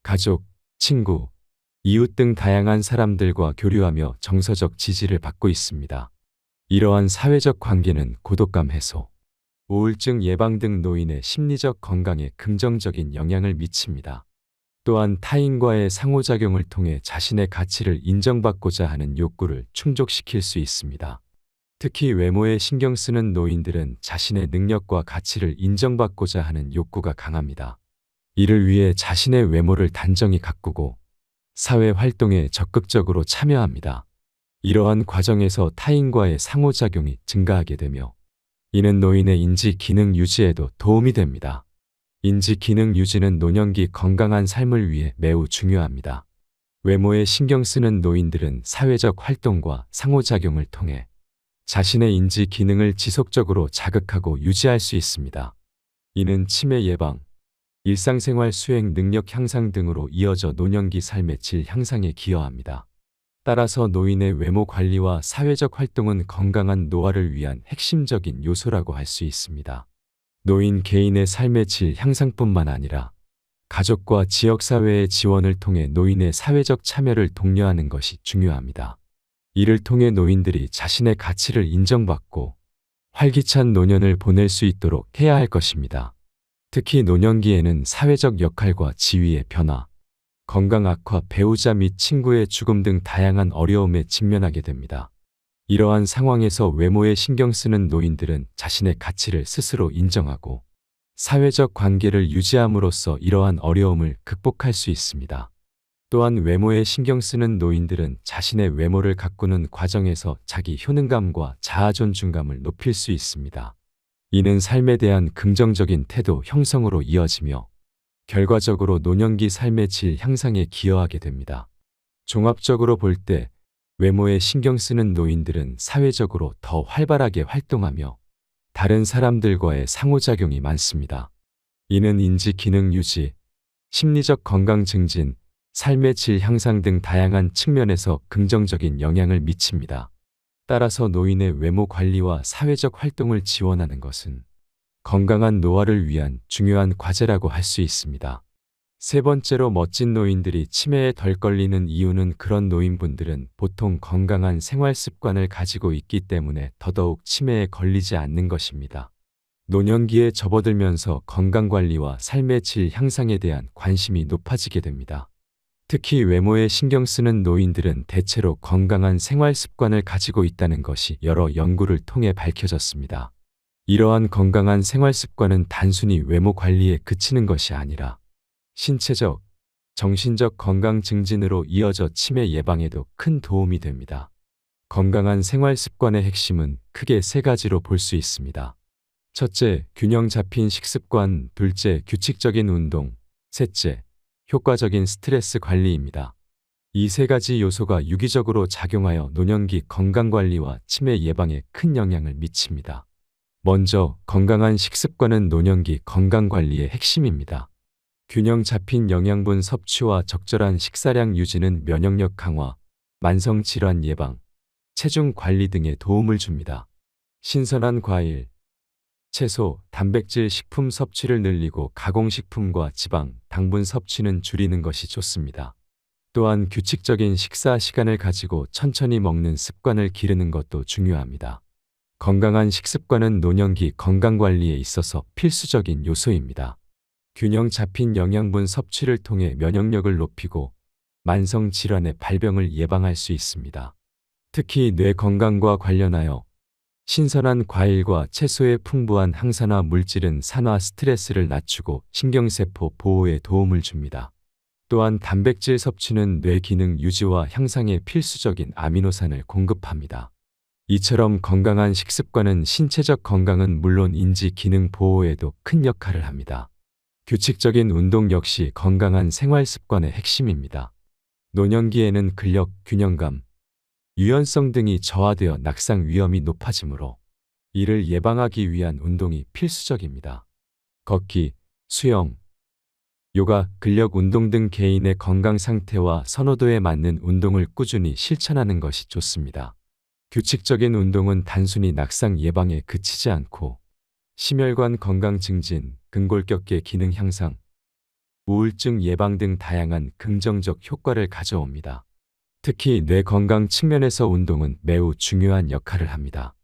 가족, 친구, 이웃 등 다양한 사람들과 교류하며 정서적 지지를 받고 있습니다. 이러한 사회적 관계는 고독감 해소, 우울증 예방 등 노인의 심리적 건강에 긍정적인 영향을 미칩니다. 또한 타인과의 상호작용을 통해 자신의 가치를 인정받고자 하는 욕구를 충족시킬 수 있습니다. 특히 외모에 신경 쓰는 노인들은 자신의 능력과 가치를 인정받고자 하는 욕구가 강합니다. 이를 위해 자신의 외모를 단정히 가꾸고 사회 활동에 적극적으로 참여합니다. 이러한 과정에서 타인과의 상호작용이 증가하게 되며 이는 노인의 인지 기능 유지에도 도움이 됩니다. 인지 기능 유지는 노년기 건강한 삶을 위해 매우 중요합니다. 외모에 신경 쓰는 노인들은 사회적 활동과 상호작용을 통해 자신의 인지 기능을 지속적으로 자극하고 유지할 수 있습니다. 이는 치매 예방, 일상생활 수행 능력 향상 등으로 이어져 노년기 삶의 질 향상에 기여합니다. 따라서 노인의 외모 관리와 사회적 활동은 건강한 노화를 위한 핵심적인 요소라고 할 수 있습니다. 노인 개인의 삶의 질 향상뿐만 아니라 가족과 지역사회의 지원을 통해 노인의 사회적 참여를 독려하는 것이 중요합니다. 이를 통해 노인들이 자신의 가치를 인정받고 활기찬 노년을 보낼 수 있도록 해야 할 것입니다. 특히 노년기에는 사회적 역할과 지위의 변화, 건강 악화, 배우자 및 친구의 죽음 등 다양한 어려움에 직면하게 됩니다. 이러한 상황에서 외모에 신경 쓰는 노인들은 자신의 가치를 스스로 인정하고 사회적 관계를 유지함으로써 이러한 어려움을 극복할 수 있습니다. 또한 외모에 신경 쓰는 노인들은 자신의 외모를 가꾸는 과정에서 자기 효능감과 자아 존중감을 높일 수 있습니다. 이는 삶에 대한 긍정적인 태도 형성으로 이어지며 결과적으로 노년기 삶의 질 향상에 기여하게 됩니다. 종합적으로 볼 때 외모에 신경 쓰는 노인들은 사회적으로 더 활발하게 활동하며 다른 사람들과의 상호작용이 많습니다. 이는 인지 기능 유지, 심리적 건강 증진, 삶의 질 향상 등 다양한 측면에서 긍정적인 영향을 미칩니다. 따라서 노인의 외모 관리와 사회적 활동을 지원하는 것은 건강한 노화를 위한 중요한 과제라고 할 수 있습니다. 세 번째로 멋진 노인들이 치매에 덜 걸리는 이유는 그런 노인분들은 보통 건강한 생활 습관을 가지고 있기 때문에 더더욱 치매에 걸리지 않는 것입니다. 노년기에 접어들면서 건강관리와 삶의 질 향상에 대한 관심이 높아지게 됩니다. 특히 외모에 신경 쓰는 노인들은 대체로 건강한 생활 습관을 가지고 있다는 것이 여러 연구를 통해 밝혀졌습니다. 이러한 건강한 생활 습관은 단순히 외모 관리에 그치는 것이 아니라 신체적, 정신적 건강 증진으로 이어져 치매 예방에도 큰 도움이 됩니다. 건강한 생활 습관의 핵심은 크게 세 가지로 볼 수 있습니다. 첫째, 균형 잡힌 식습관, 둘째, 규칙적인 운동, 셋째, 효과적인 스트레스 관리입니다. 이 세 가지 요소가 유기적으로 작용하여 노년기 건강관리와 치매 예방에 큰 영향을 미칩니다. 먼저 건강한 식습관은 노년기 건강관리의 핵심입니다. 균형 잡힌 영양분 섭취와 적절한 식사량 유지는 면역력 강화, 만성질환 예방, 체중 관리 등에 도움을 줍니다. 신선한 과일, 채소, 단백질 식품 섭취를 늘리고 가공식품과 지방, 당분 섭취는 줄이는 것이 좋습니다. 또한 규칙적인 식사 시간을 가지고 천천히 먹는 습관을 기르는 것도 중요합니다. 건강한 식습관은 노년기 건강관리에 있어서 필수적인 요소입니다. 균형 잡힌 영양분 섭취를 통해 면역력을 높이고 만성질환의 발병을 예방할 수 있습니다. 특히 뇌 건강과 관련하여 신선한 과일과 채소의 풍부한 항산화 물질은 산화 스트레스를 낮추고 신경세포 보호에 도움을 줍니다. 또한 단백질 섭취는 뇌 기능 유지와 향상에 필수적인 아미노산을 공급합니다. 이처럼 건강한 식습관은 신체적 건강은 물론 인지 기능 보호에도 큰 역할을 합니다. 규칙적인 운동 역시 건강한 생활 습관의 핵심입니다. 노년기에는 근력, 균형감, 유연성 등이 저하되어 낙상 위험이 높아지므로 이를 예방하기 위한 운동이 필수적입니다. 걷기, 수영, 요가, 근력 운동 등 개인의 건강 상태와 선호도에 맞는 운동을 꾸준히 실천하는 것이 좋습니다. 규칙적인 운동은 단순히 낙상 예방에 그치지 않고 심혈관 건강 증진, 근골격계 기능 향상, 우울증 예방 등 다양한 긍정적 효과를 가져옵니다. 특히 뇌 건강 측면에서 운동은 매우 중요한 역할을 합니다.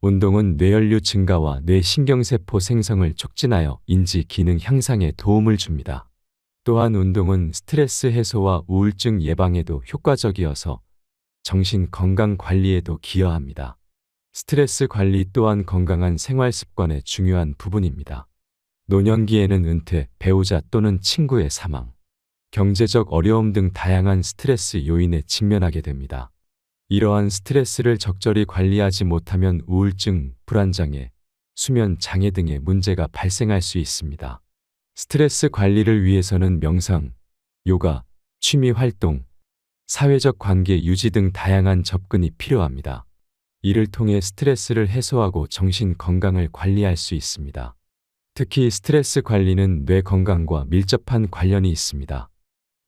운동은 뇌혈류 증가와 뇌신경세포 생성을 촉진하여 인지 기능 향상에 도움을 줍니다. 또한 운동은 스트레스 해소와 우울증 예방에도 효과적이어서 정신 건강 관리에도 기여합니다. 스트레스 관리 또한 건강한 생활 습관의 중요한 부분입니다. 노년기에는 은퇴, 배우자 또는 친구의 사망, 경제적 어려움 등 다양한 스트레스 요인에 직면하게 됩니다. 이러한 스트레스를 적절히 관리하지 못하면 우울증, 불안장애, 수면 장애 등의 문제가 발생할 수 있습니다. 스트레스 관리를 위해서는 명상, 요가, 취미 활동, 사회적 관계 유지 등 다양한 접근이 필요합니다. 이를 통해 스트레스를 해소하고 정신 건강을 관리할 수 있습니다. 특히 스트레스 관리는 뇌 건강과 밀접한 관련이 있습니다.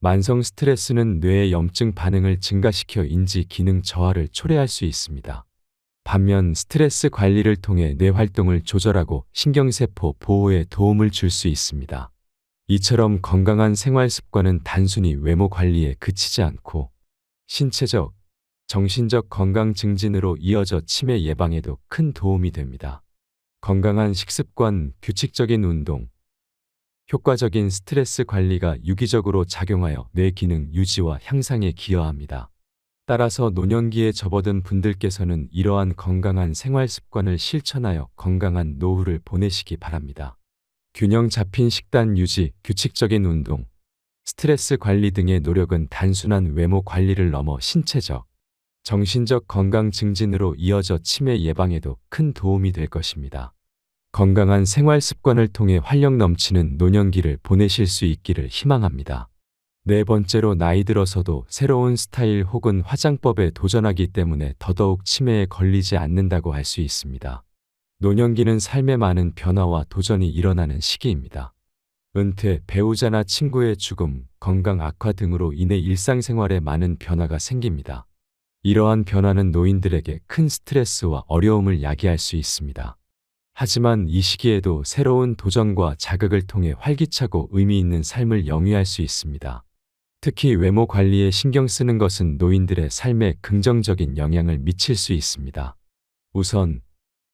만성 스트레스는 뇌의 염증 반응을 증가시켜 인지 기능 저하를 초래할 수 있습니다. 반면 스트레스 관리를 통해 뇌 활동을 조절하고 신경세포 보호에 도움을 줄 수 있습니다. 이처럼 건강한 생활 습관은 단순히 외모 관리에 그치지 않고 신체적, 정신적 건강 증진으로 이어져 치매 예방에도 큰 도움이 됩니다. 건강한 식습관, 규칙적인 운동, 효과적인 스트레스 관리가 유기적으로 작용하여 뇌 기능 유지와 향상에 기여합니다. 따라서 노년기에 접어든 분들께서는 이러한 건강한 생활 습관을 실천하여 건강한 노후를 보내시기 바랍니다. 균형 잡힌 식단 유지, 규칙적인 운동, 스트레스 관리 등의 노력은 단순한 외모 관리를 넘어 신체적, 정신적 건강 증진으로 이어져 치매 예방에도 큰 도움이 될 것입니다. 건강한 생활 습관을 통해 활력 넘치는 노년기를 보내실 수 있기를 희망합니다. 네 번째로, 나이 들어서도 새로운 스타일 혹은 화장법에 도전하기 때문에 더더욱 치매에 걸리지 않는다고 할 수 있습니다. 노년기는 삶의 많은 변화와 도전이 일어나는 시기입니다. 은퇴, 배우자나 친구의 죽음, 건강 악화 등으로 인해 일상생활에 많은 변화가 생깁니다. 이러한 변화는 노인들에게 큰 스트레스와 어려움을 야기할 수 있습니다. 하지만 이 시기에도 새로운 도전과 자극을 통해 활기차고 의미 있는 삶을 영위할 수 있습니다. 특히 외모 관리에 신경 쓰는 것은 노인들의 삶에 긍정적인 영향을 미칠 수 있습니다. 우선,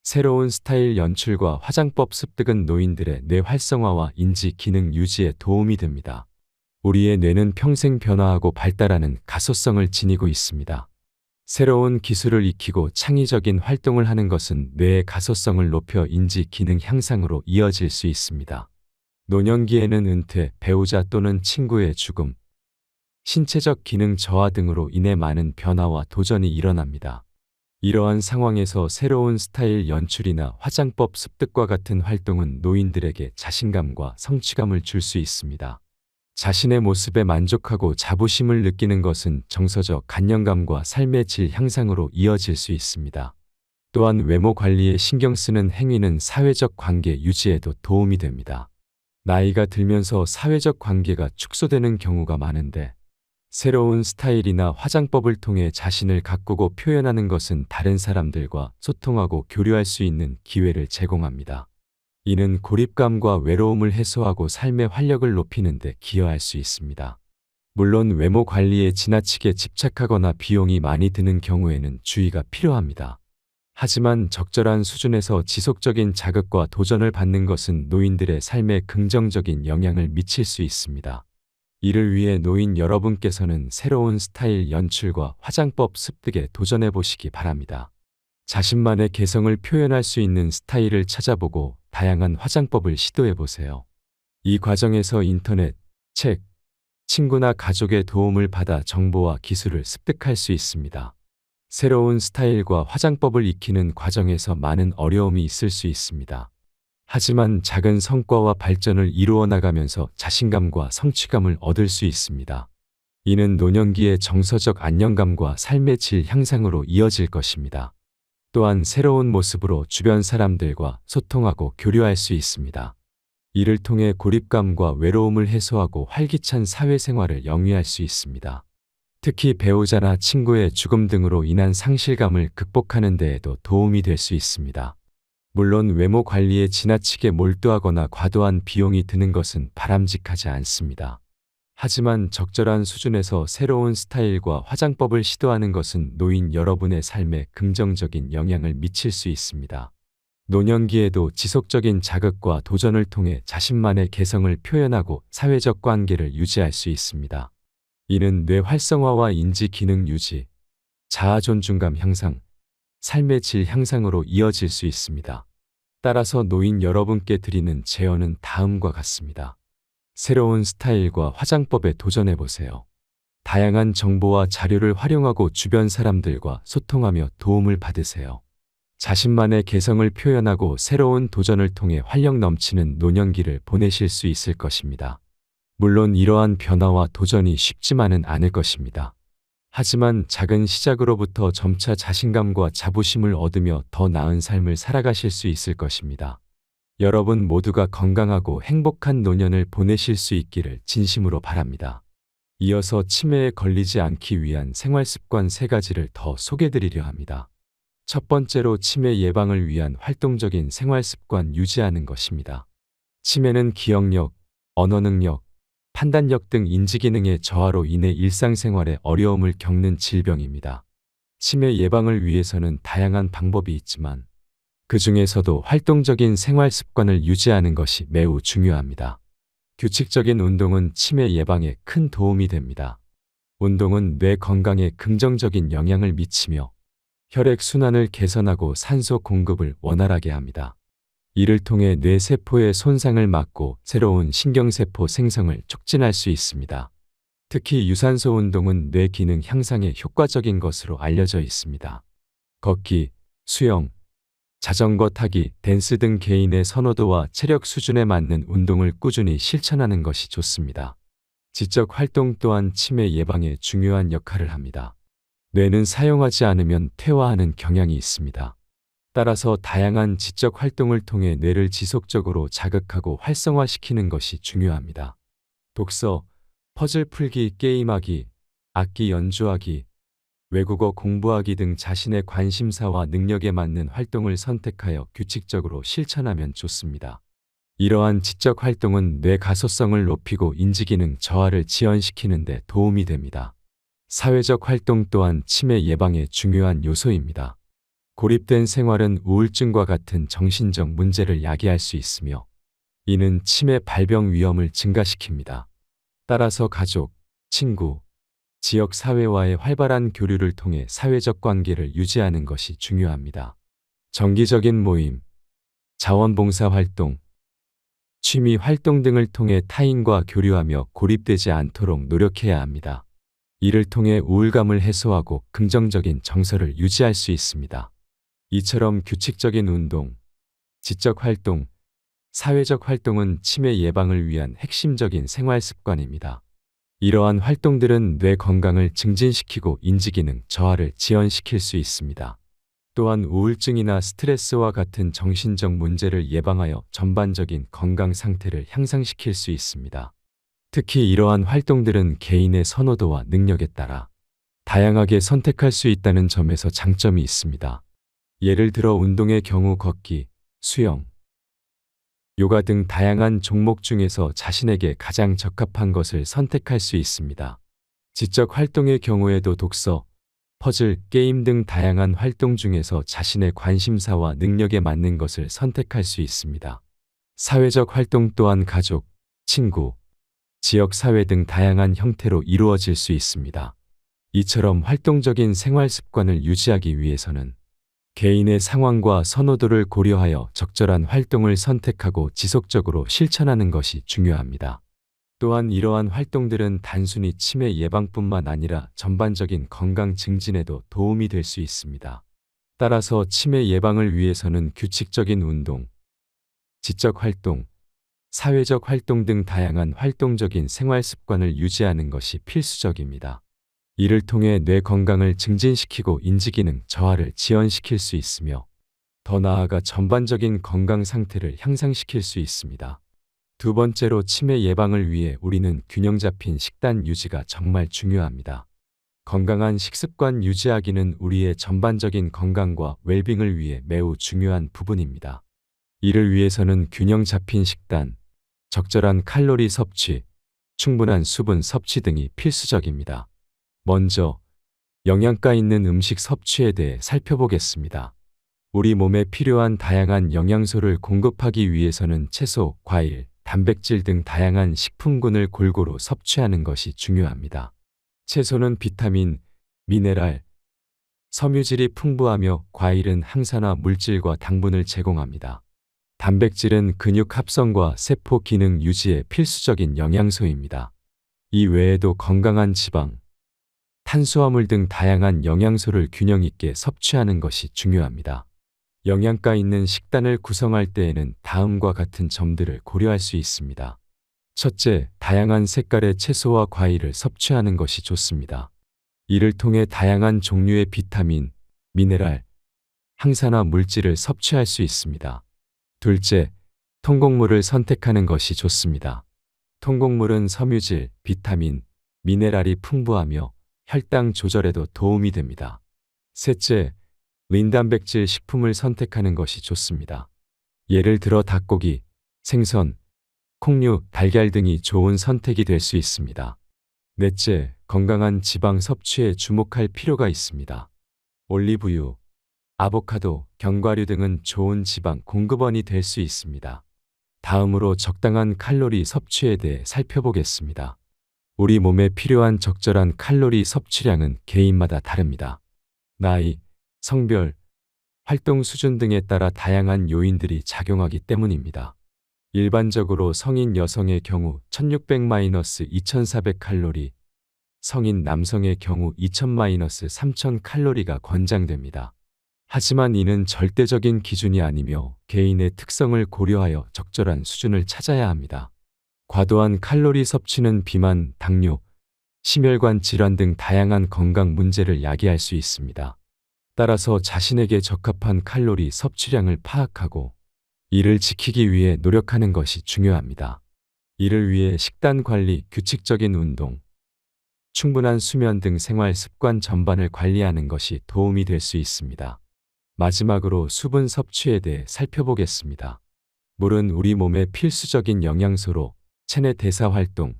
새로운 스타일 연출과 화장법 습득은 노인들의 뇌 활성화와 인지 기능 유지에 도움이 됩니다. 우리의 뇌는 평생 변화하고 발달하는 가소성을 지니고 있습니다. 새로운 기술을 익히고 창의적인 활동을 하는 것은 뇌의 가소성을 높여 인지 기능 향상으로 이어질 수 있습니다. 노년기에는 은퇴, 배우자 또는 친구의 죽음, 신체적 기능 저하 등으로 인해 많은 변화와 도전이 일어납니다. 이러한 상황에서 새로운 스타일 연출이나 화장법 습득과 같은 활동은 노인들에게 자신감과 성취감을 줄 수 있습니다. 자신의 모습에 만족하고 자부심을 느끼는 것은 정서적 안정감과 삶의 질 향상으로 이어질 수 있습니다. 또한 외모 관리에 신경 쓰는 행위는 사회적 관계 유지에도 도움이 됩니다. 나이가 들면서 사회적 관계가 축소되는 경우가 많은데, 새로운 스타일이나 화장법을 통해 자신을 가꾸고 표현하는 것은 다른 사람들과 소통하고 교류할 수 있는 기회를 제공합니다. 이는 고립감과 외로움을 해소하고 삶의 활력을 높이는 데 기여할 수 있습니다. 물론 외모 관리에 지나치게 집착하거나 비용이 많이 드는 경우에는 주의가 필요합니다. 하지만 적절한 수준에서 지속적인 자극과 도전을 받는 것은 노인들의 삶에 긍정적인 영향을 미칠 수 있습니다. 이를 위해 노인 여러분께서는 새로운 스타일 연출과 화장법 습득에 도전해 보시기 바랍니다. 자신만의 개성을 표현할 수 있는 스타일을 찾아보고 다양한 화장법을 시도해 보세요. 이 과정에서 인터넷, 책, 친구나 가족의 도움을 받아 정보와 기술을 습득할 수 있습니다. 새로운 스타일과 화장법을 익히는 과정에서 많은 어려움이 있을 수 있습니다. 하지만 작은 성과와 발전을 이루어 나가면서 자신감과 성취감을 얻을 수 있습니다. 이는 노년기의 정서적 안정감과 삶의 질 향상으로 이어질 것입니다. 또한 새로운 모습으로 주변 사람들과 소통하고 교류할 수 있습니다. 이를 통해 고립감과 외로움을 해소하고 활기찬 사회생활을 영위할 수 있습니다. 특히 배우자나 친구의 죽음 등으로 인한 상실감을 극복하는 데에도 도움이 될 수 있습니다. 물론 외모 관리에 지나치게 몰두하거나 과도한 비용이 드는 것은 바람직하지 않습니다. 하지만 적절한 수준에서 새로운 스타일과 화장법을 시도하는 것은 노인 여러분의 삶에 긍정적인 영향을 미칠 수 있습니다. 노년기에도 지속적인 자극과 도전을 통해 자신만의 개성을 표현하고 사회적 관계를 유지할 수 있습니다. 이는 뇌 활성화와 인지 기능 유지, 자아 존중감 향상, 삶의 질 향상으로 이어질 수 있습니다. 따라서 노인 여러분께 드리는 제언은 다음과 같습니다. 새로운 스타일과 화장법에 도전해 보세요. 다양한 정보와 자료를 활용하고 주변 사람들과 소통하며 도움을 받으세요. 자신만의 개성을 표현하고 새로운 도전을 통해 활력 넘치는 노년기를 보내실 수 있을 것입니다. 물론 이러한 변화와 도전이 쉽지만은 않을 것입니다. 하지만 작은 시작으로부터 점차 자신감과 자부심을 얻으며 더 나은 삶을 살아가실 수 있을 것입니다. 여러분 모두가 건강하고 행복한 노년을 보내실 수 있기를 진심으로 바랍니다. 이어서 치매에 걸리지 않기 위한 생활습관 3가지를 더 소개드리려 합니다. 첫 번째로 치매 예방을 위한 활동적인 생활습관 유지하는 것입니다. 치매는 기억력, 언어 능력, 판단력 등 인지기능의 저하로 인해 일상생활에 어려움을 겪는 질병입니다. 치매 예방을 위해서는 다양한 방법이 있지만 그 중에서도 활동적인 생활 습관을 유지하는 것이 매우 중요합니다. 규칙적인 운동은 치매 예방에 큰 도움이 됩니다. 운동은 뇌 건강에 긍정적인 영향을 미치며 혈액순환을 개선하고 산소 공급을 원활하게 합니다. 이를 통해 뇌 세포의 손상을 막고 새로운 신경세포 생성을 촉진할 수 있습니다. 특히 유산소 운동은 뇌 기능 향상에 효과적인 것으로 알려져 있습니다. 걷기, 수영, 자전거 타기, 댄스 등 개인의 선호도와 체력 수준에 맞는 운동을 꾸준히 실천하는 것이 좋습니다. 지적 활동 또한 치매 예방에 중요한 역할을 합니다. 뇌는 사용하지 않으면 퇴화하는 경향이 있습니다. 따라서 다양한 지적 활동을 통해 뇌를 지속적으로 자극하고 활성화시키는 것이 중요합니다. 독서, 퍼즐 풀기, 게임하기, 악기 연주하기, 외국어 공부하기 등 자신의 관심사와 능력에 맞는 활동을 선택하여 규칙적으로 실천하면 좋습니다. 이러한 지적 활동은 뇌 가소성을 높이고 인지기능 저하를 지연시키는 데 도움이 됩니다. 사회적 활동 또한 치매 예방에 중요한 요소입니다. 고립된 생활은 우울증과 같은 정신적 문제를 야기할 수 있으며 이는 치매 발병 위험을 증가시킵니다. 따라서 가족, 친구, 지역 사회와의 활발한 교류를 통해 사회적 관계를 유지하는 것이 중요합니다. 정기적인 모임, 자원봉사 활동, 취미 활동 등을 통해 타인과 교류하며 고립되지 않도록 노력해야 합니다. 이를 통해 우울감을 해소하고 긍정적인 정서를 유지할 수 있습니다. 이처럼 규칙적인 운동, 지적 활동, 사회적 활동은 치매 예방을 위한 핵심적인 생활 습관입니다. 이러한 활동들은 뇌 건강을 증진시키고 인지기능 저하를 지연시킬 수 있습니다. 또한 우울증이나 스트레스와 같은 정신적 문제를 예방하여 전반적인 건강 상태를 향상시킬 수 있습니다. 특히 이러한 활동들은 개인의 선호도와 능력에 따라 다양하게 선택할 수 있다는 점에서 장점이 있습니다. 예를 들어 운동의 경우 걷기, 수영, 요가 등 다양한 종목 중에서 자신에게 가장 적합한 것을 선택할 수 있습니다. 지적 활동의 경우에도 독서, 퍼즐, 게임 등 다양한 활동 중에서 자신의 관심사와 능력에 맞는 것을 선택할 수 있습니다. 사회적 활동 또한 가족, 친구, 지역 사회 등 다양한 형태로 이루어질 수 있습니다. 이처럼 활동적인 생활 습관을 유지하기 위해서는 개인의 상황과 선호도를 고려하여 적절한 활동을 선택하고 지속적으로 실천하는 것이 중요합니다. 또한 이러한 활동들은 단순히 치매 예방뿐만 아니라 전반적인 건강 증진에도 도움이 될 수 있습니다. 따라서 치매 예방을 위해서는 규칙적인 운동, 지적 활동, 사회적 활동 등 다양한 활동적인 생활 습관을 유지하는 것이 필수적입니다. 이를 통해 뇌 건강을 증진시키고 인지기능 저하를 지연시킬 수 있으며 더 나아가 전반적인 건강 상태를 향상시킬 수 있습니다. 두 번째로 치매 예방을 위해 우리는 균형 잡힌 식단 유지가 정말 중요합니다. 건강한 식습관 유지하기는 우리의 전반적인 건강과 웰빙을 위해 매우 중요한 부분입니다. 이를 위해서는 균형 잡힌 식단, 적절한 칼로리 섭취, 충분한 수분 섭취 등이 필수적입니다. 먼저 영양가 있는 음식 섭취에 대해 살펴보겠습니다. 우리 몸에 필요한 다양한 영양소를 공급하기 위해서는 채소, 과일, 단백질 등 다양한 식품군을 골고루 섭취하는 것이 중요합니다. 채소는 비타민, 미네랄, 섬유질이 풍부하며 과일은 항산화 물질과 당분을 제공합니다. 단백질은 근육 합성과 세포 기능 유지에 필수적인 영양소입니다. 이 외에도 건강한 지방, 탄수화물 등 다양한 영양소를 균형 있게 섭취하는 것이 중요합니다. 영양가 있는 식단을 구성할 때에는 다음과 같은 점들을 고려할 수 있습니다. 첫째, 다양한 색깔의 채소와 과일을 섭취하는 것이 좋습니다. 이를 통해 다양한 종류의 비타민, 미네랄, 항산화 물질을 섭취할 수 있습니다. 둘째, 통곡물을 선택하는 것이 좋습니다. 통곡물은 섬유질, 비타민, 미네랄이 풍부하며 혈당 조절에도 도움이 됩니다. 셋째, 린단백질 식품을 선택하는 것이 좋습니다. 예를 들어 닭고기, 생선, 콩류, 달걀 등이 좋은 선택이 될 수 있습니다. 넷째, 건강한 지방 섭취에 주목할 필요가 있습니다. 올리브유, 아보카도, 견과류 등은 좋은 지방 공급원이 될 수 있습니다. 다음으로 적당한 칼로리 섭취에 대해 살펴보겠습니다. 우리 몸에 필요한 적절한 칼로리 섭취량은 개인마다 다릅니다. 나이, 성별, 활동 수준 등에 따라 다양한 요인들이 작용하기 때문입니다. 일반적으로 성인 여성의 경우 1600-2400칼로리, 성인 남성의 경우 2000-3000칼로리가 권장됩니다. 하지만 이는 절대적인 기준이 아니며 개인의 특성을 고려하여 적절한 수준을 찾아야 합니다. 과도한 칼로리 섭취는 비만, 당뇨, 심혈관 질환 등 다양한 건강 문제를 야기할 수 있습니다. 따라서 자신에게 적합한 칼로리 섭취량을 파악하고 이를 지키기 위해 노력하는 것이 중요합니다. 이를 위해 식단 관리, 규칙적인 운동, 충분한 수면 등 생활 습관 전반을 관리하는 것이 도움이 될 수 있습니다. 마지막으로 수분 섭취에 대해 살펴보겠습니다. 물은 우리 몸의 필수적인 영양소로 체내 대사 활동,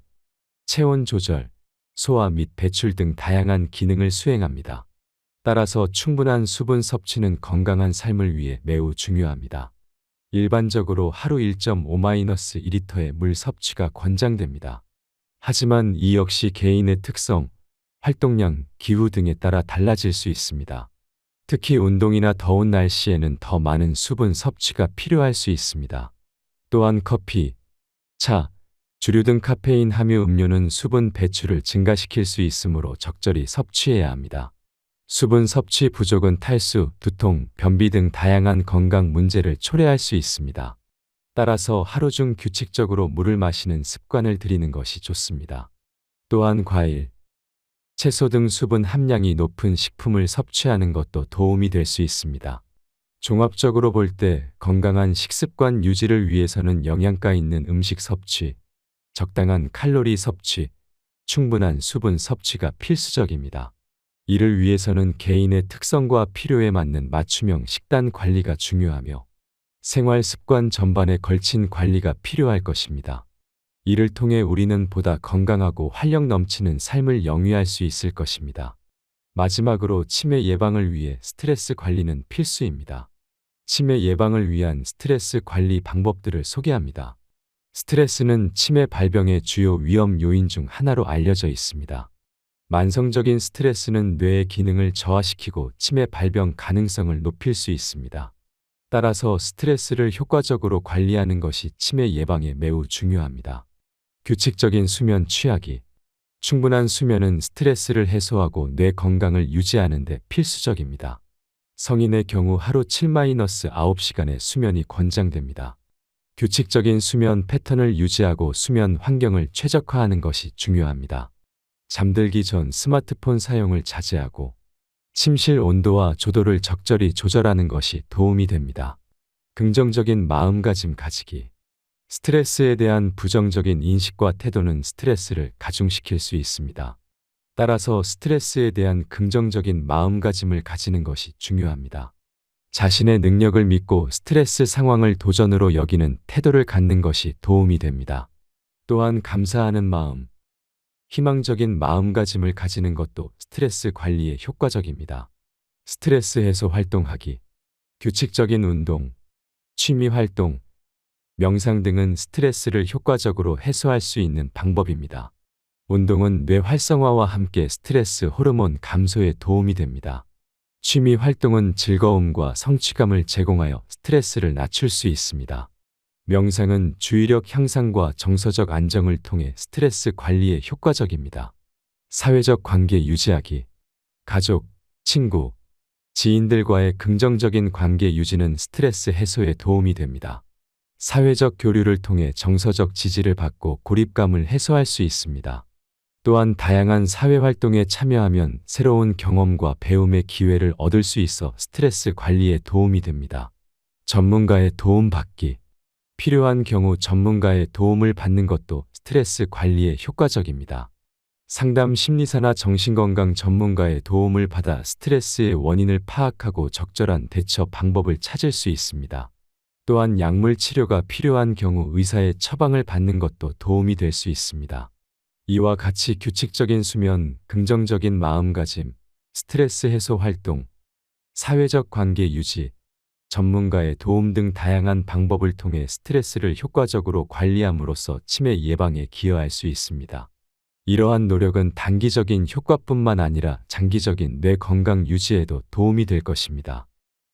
체온 조절, 소화 및 배출 등 다양한 기능을 수행합니다. 따라서 충분한 수분 섭취는 건강한 삶을 위해 매우 중요합니다. 일반적으로 하루 1.5-2리터의 물 섭취가 권장됩니다. 하지만 이 역시 개인의 특성, 활동량, 기후 등에 따라 달라질 수 있습니다. 특히 운동이나 더운 날씨에는 더 많은 수분 섭취가 필요할 수 있습니다. 또한 커피, 차, 주류 등 카페인 함유 음료는 수분 배출을 증가시킬 수 있으므로 적절히 섭취해야 합니다. 수분 섭취 부족은 탈수, 두통, 변비 등 다양한 건강 문제를 초래할 수 있습니다. 따라서 하루 중 규칙적으로 물을 마시는 습관을 들이는 것이 좋습니다. 또한 과일, 채소 등 수분 함량이 높은 식품을 섭취하는 것도 도움이 될 수 있습니다. 종합적으로 볼 때 건강한 식습관 유지를 위해서는 영양가 있는 음식 섭취, 적당한 칼로리 섭취, 충분한 수분 섭취가 필수적입니다. 이를 위해서는 개인의 특성과 필요에 맞는 맞춤형 식단 관리가 중요하며 생활 습관 전반에 걸친 관리가 필요할 것입니다. 이를 통해 우리는 보다 건강하고 활력 넘치는 삶을 영위할 수 있을 것입니다. 마지막으로 치매 예방을 위해 스트레스 관리는 필수입니다. 치매 예방을 위한 스트레스 관리 방법들을 소개합니다. 스트레스는 치매 발병의 주요 위험 요인 중 하나로 알려져 있습니다. 만성적인 스트레스는 뇌의 기능을 저하시키고 치매 발병 가능성을 높일 수 있습니다. 따라서 스트레스를 효과적으로 관리하는 것이 치매 예방에 매우 중요합니다. 규칙적인 수면 취하기. 충분한 수면은 스트레스를 해소하고 뇌 건강을 유지하는 데 필수적입니다. 성인의 경우 하루 7-9시간의 수면이 권장됩니다. 규칙적인 수면 패턴을 유지하고 수면 환경을 최적화하는 것이 중요합니다. 잠들기 전 스마트폰 사용을 자제하고 침실 온도와 조도를 적절히 조절하는 것이 도움이 됩니다. 긍정적인 마음가짐 가지기. 스트레스에 대한 부정적인 인식과 태도는 스트레스를 가중시킬 수 있습니다. 따라서 스트레스에 대한 긍정적인 마음가짐을 가지는 것이 중요합니다. 자신의 능력을 믿고 스트레스 상황을 도전으로 여기는 태도를 갖는 것이 도움이 됩니다. 또한 감사하는 마음, 희망적인 마음가짐을 가지는 것도 스트레스 관리에 효과적입니다. 스트레스 해소 활동하기, 규칙적인 운동, 취미 활동, 명상 등은 스트레스를 효과적으로 해소할 수 있는 방법입니다. 운동은 뇌 활성화와 함께 스트레스 호르몬 감소에 도움이 됩니다. 취미 활동은 즐거움과 성취감을 제공하여 스트레스를 낮출 수 있습니다. 명상은 주의력 향상과 정서적 안정을 통해 스트레스 관리에 효과적입니다. 사회적 관계 유지하기. 가족, 친구, 지인들과의 긍정적인 관계 유지는 스트레스 해소에 도움이 됩니다. 사회적 교류를 통해 정서적 지지를 받고 고립감을 해소할 수 있습니다. 또한 다양한 사회활동에 참여하면 새로운 경험과 배움의 기회를 얻을 수 있어 스트레스 관리에 도움이 됩니다. 전문가의 도움 받기. 필요한 경우 전문가의 도움을 받는 것도 스트레스 관리에 효과적입니다. 상담 심리사나 정신건강 전문가의 도움을 받아 스트레스의 원인을 파악하고 적절한 대처 방법을 찾을 수 있습니다. 또한 약물 치료가 필요한 경우 의사의 처방을 받는 것도 도움이 될 수 있습니다. 이와 같이 규칙적인 수면, 긍정적인 마음가짐, 스트레스 해소 활동, 사회적 관계 유지, 전문가의 도움 등 다양한 방법을 통해 스트레스를 효과적으로 관리함으로써 치매 예방에 기여할 수 있습니다. 이러한 노력은 단기적인 효과뿐만 아니라 장기적인 뇌 건강 유지에도 도움이 될 것입니다.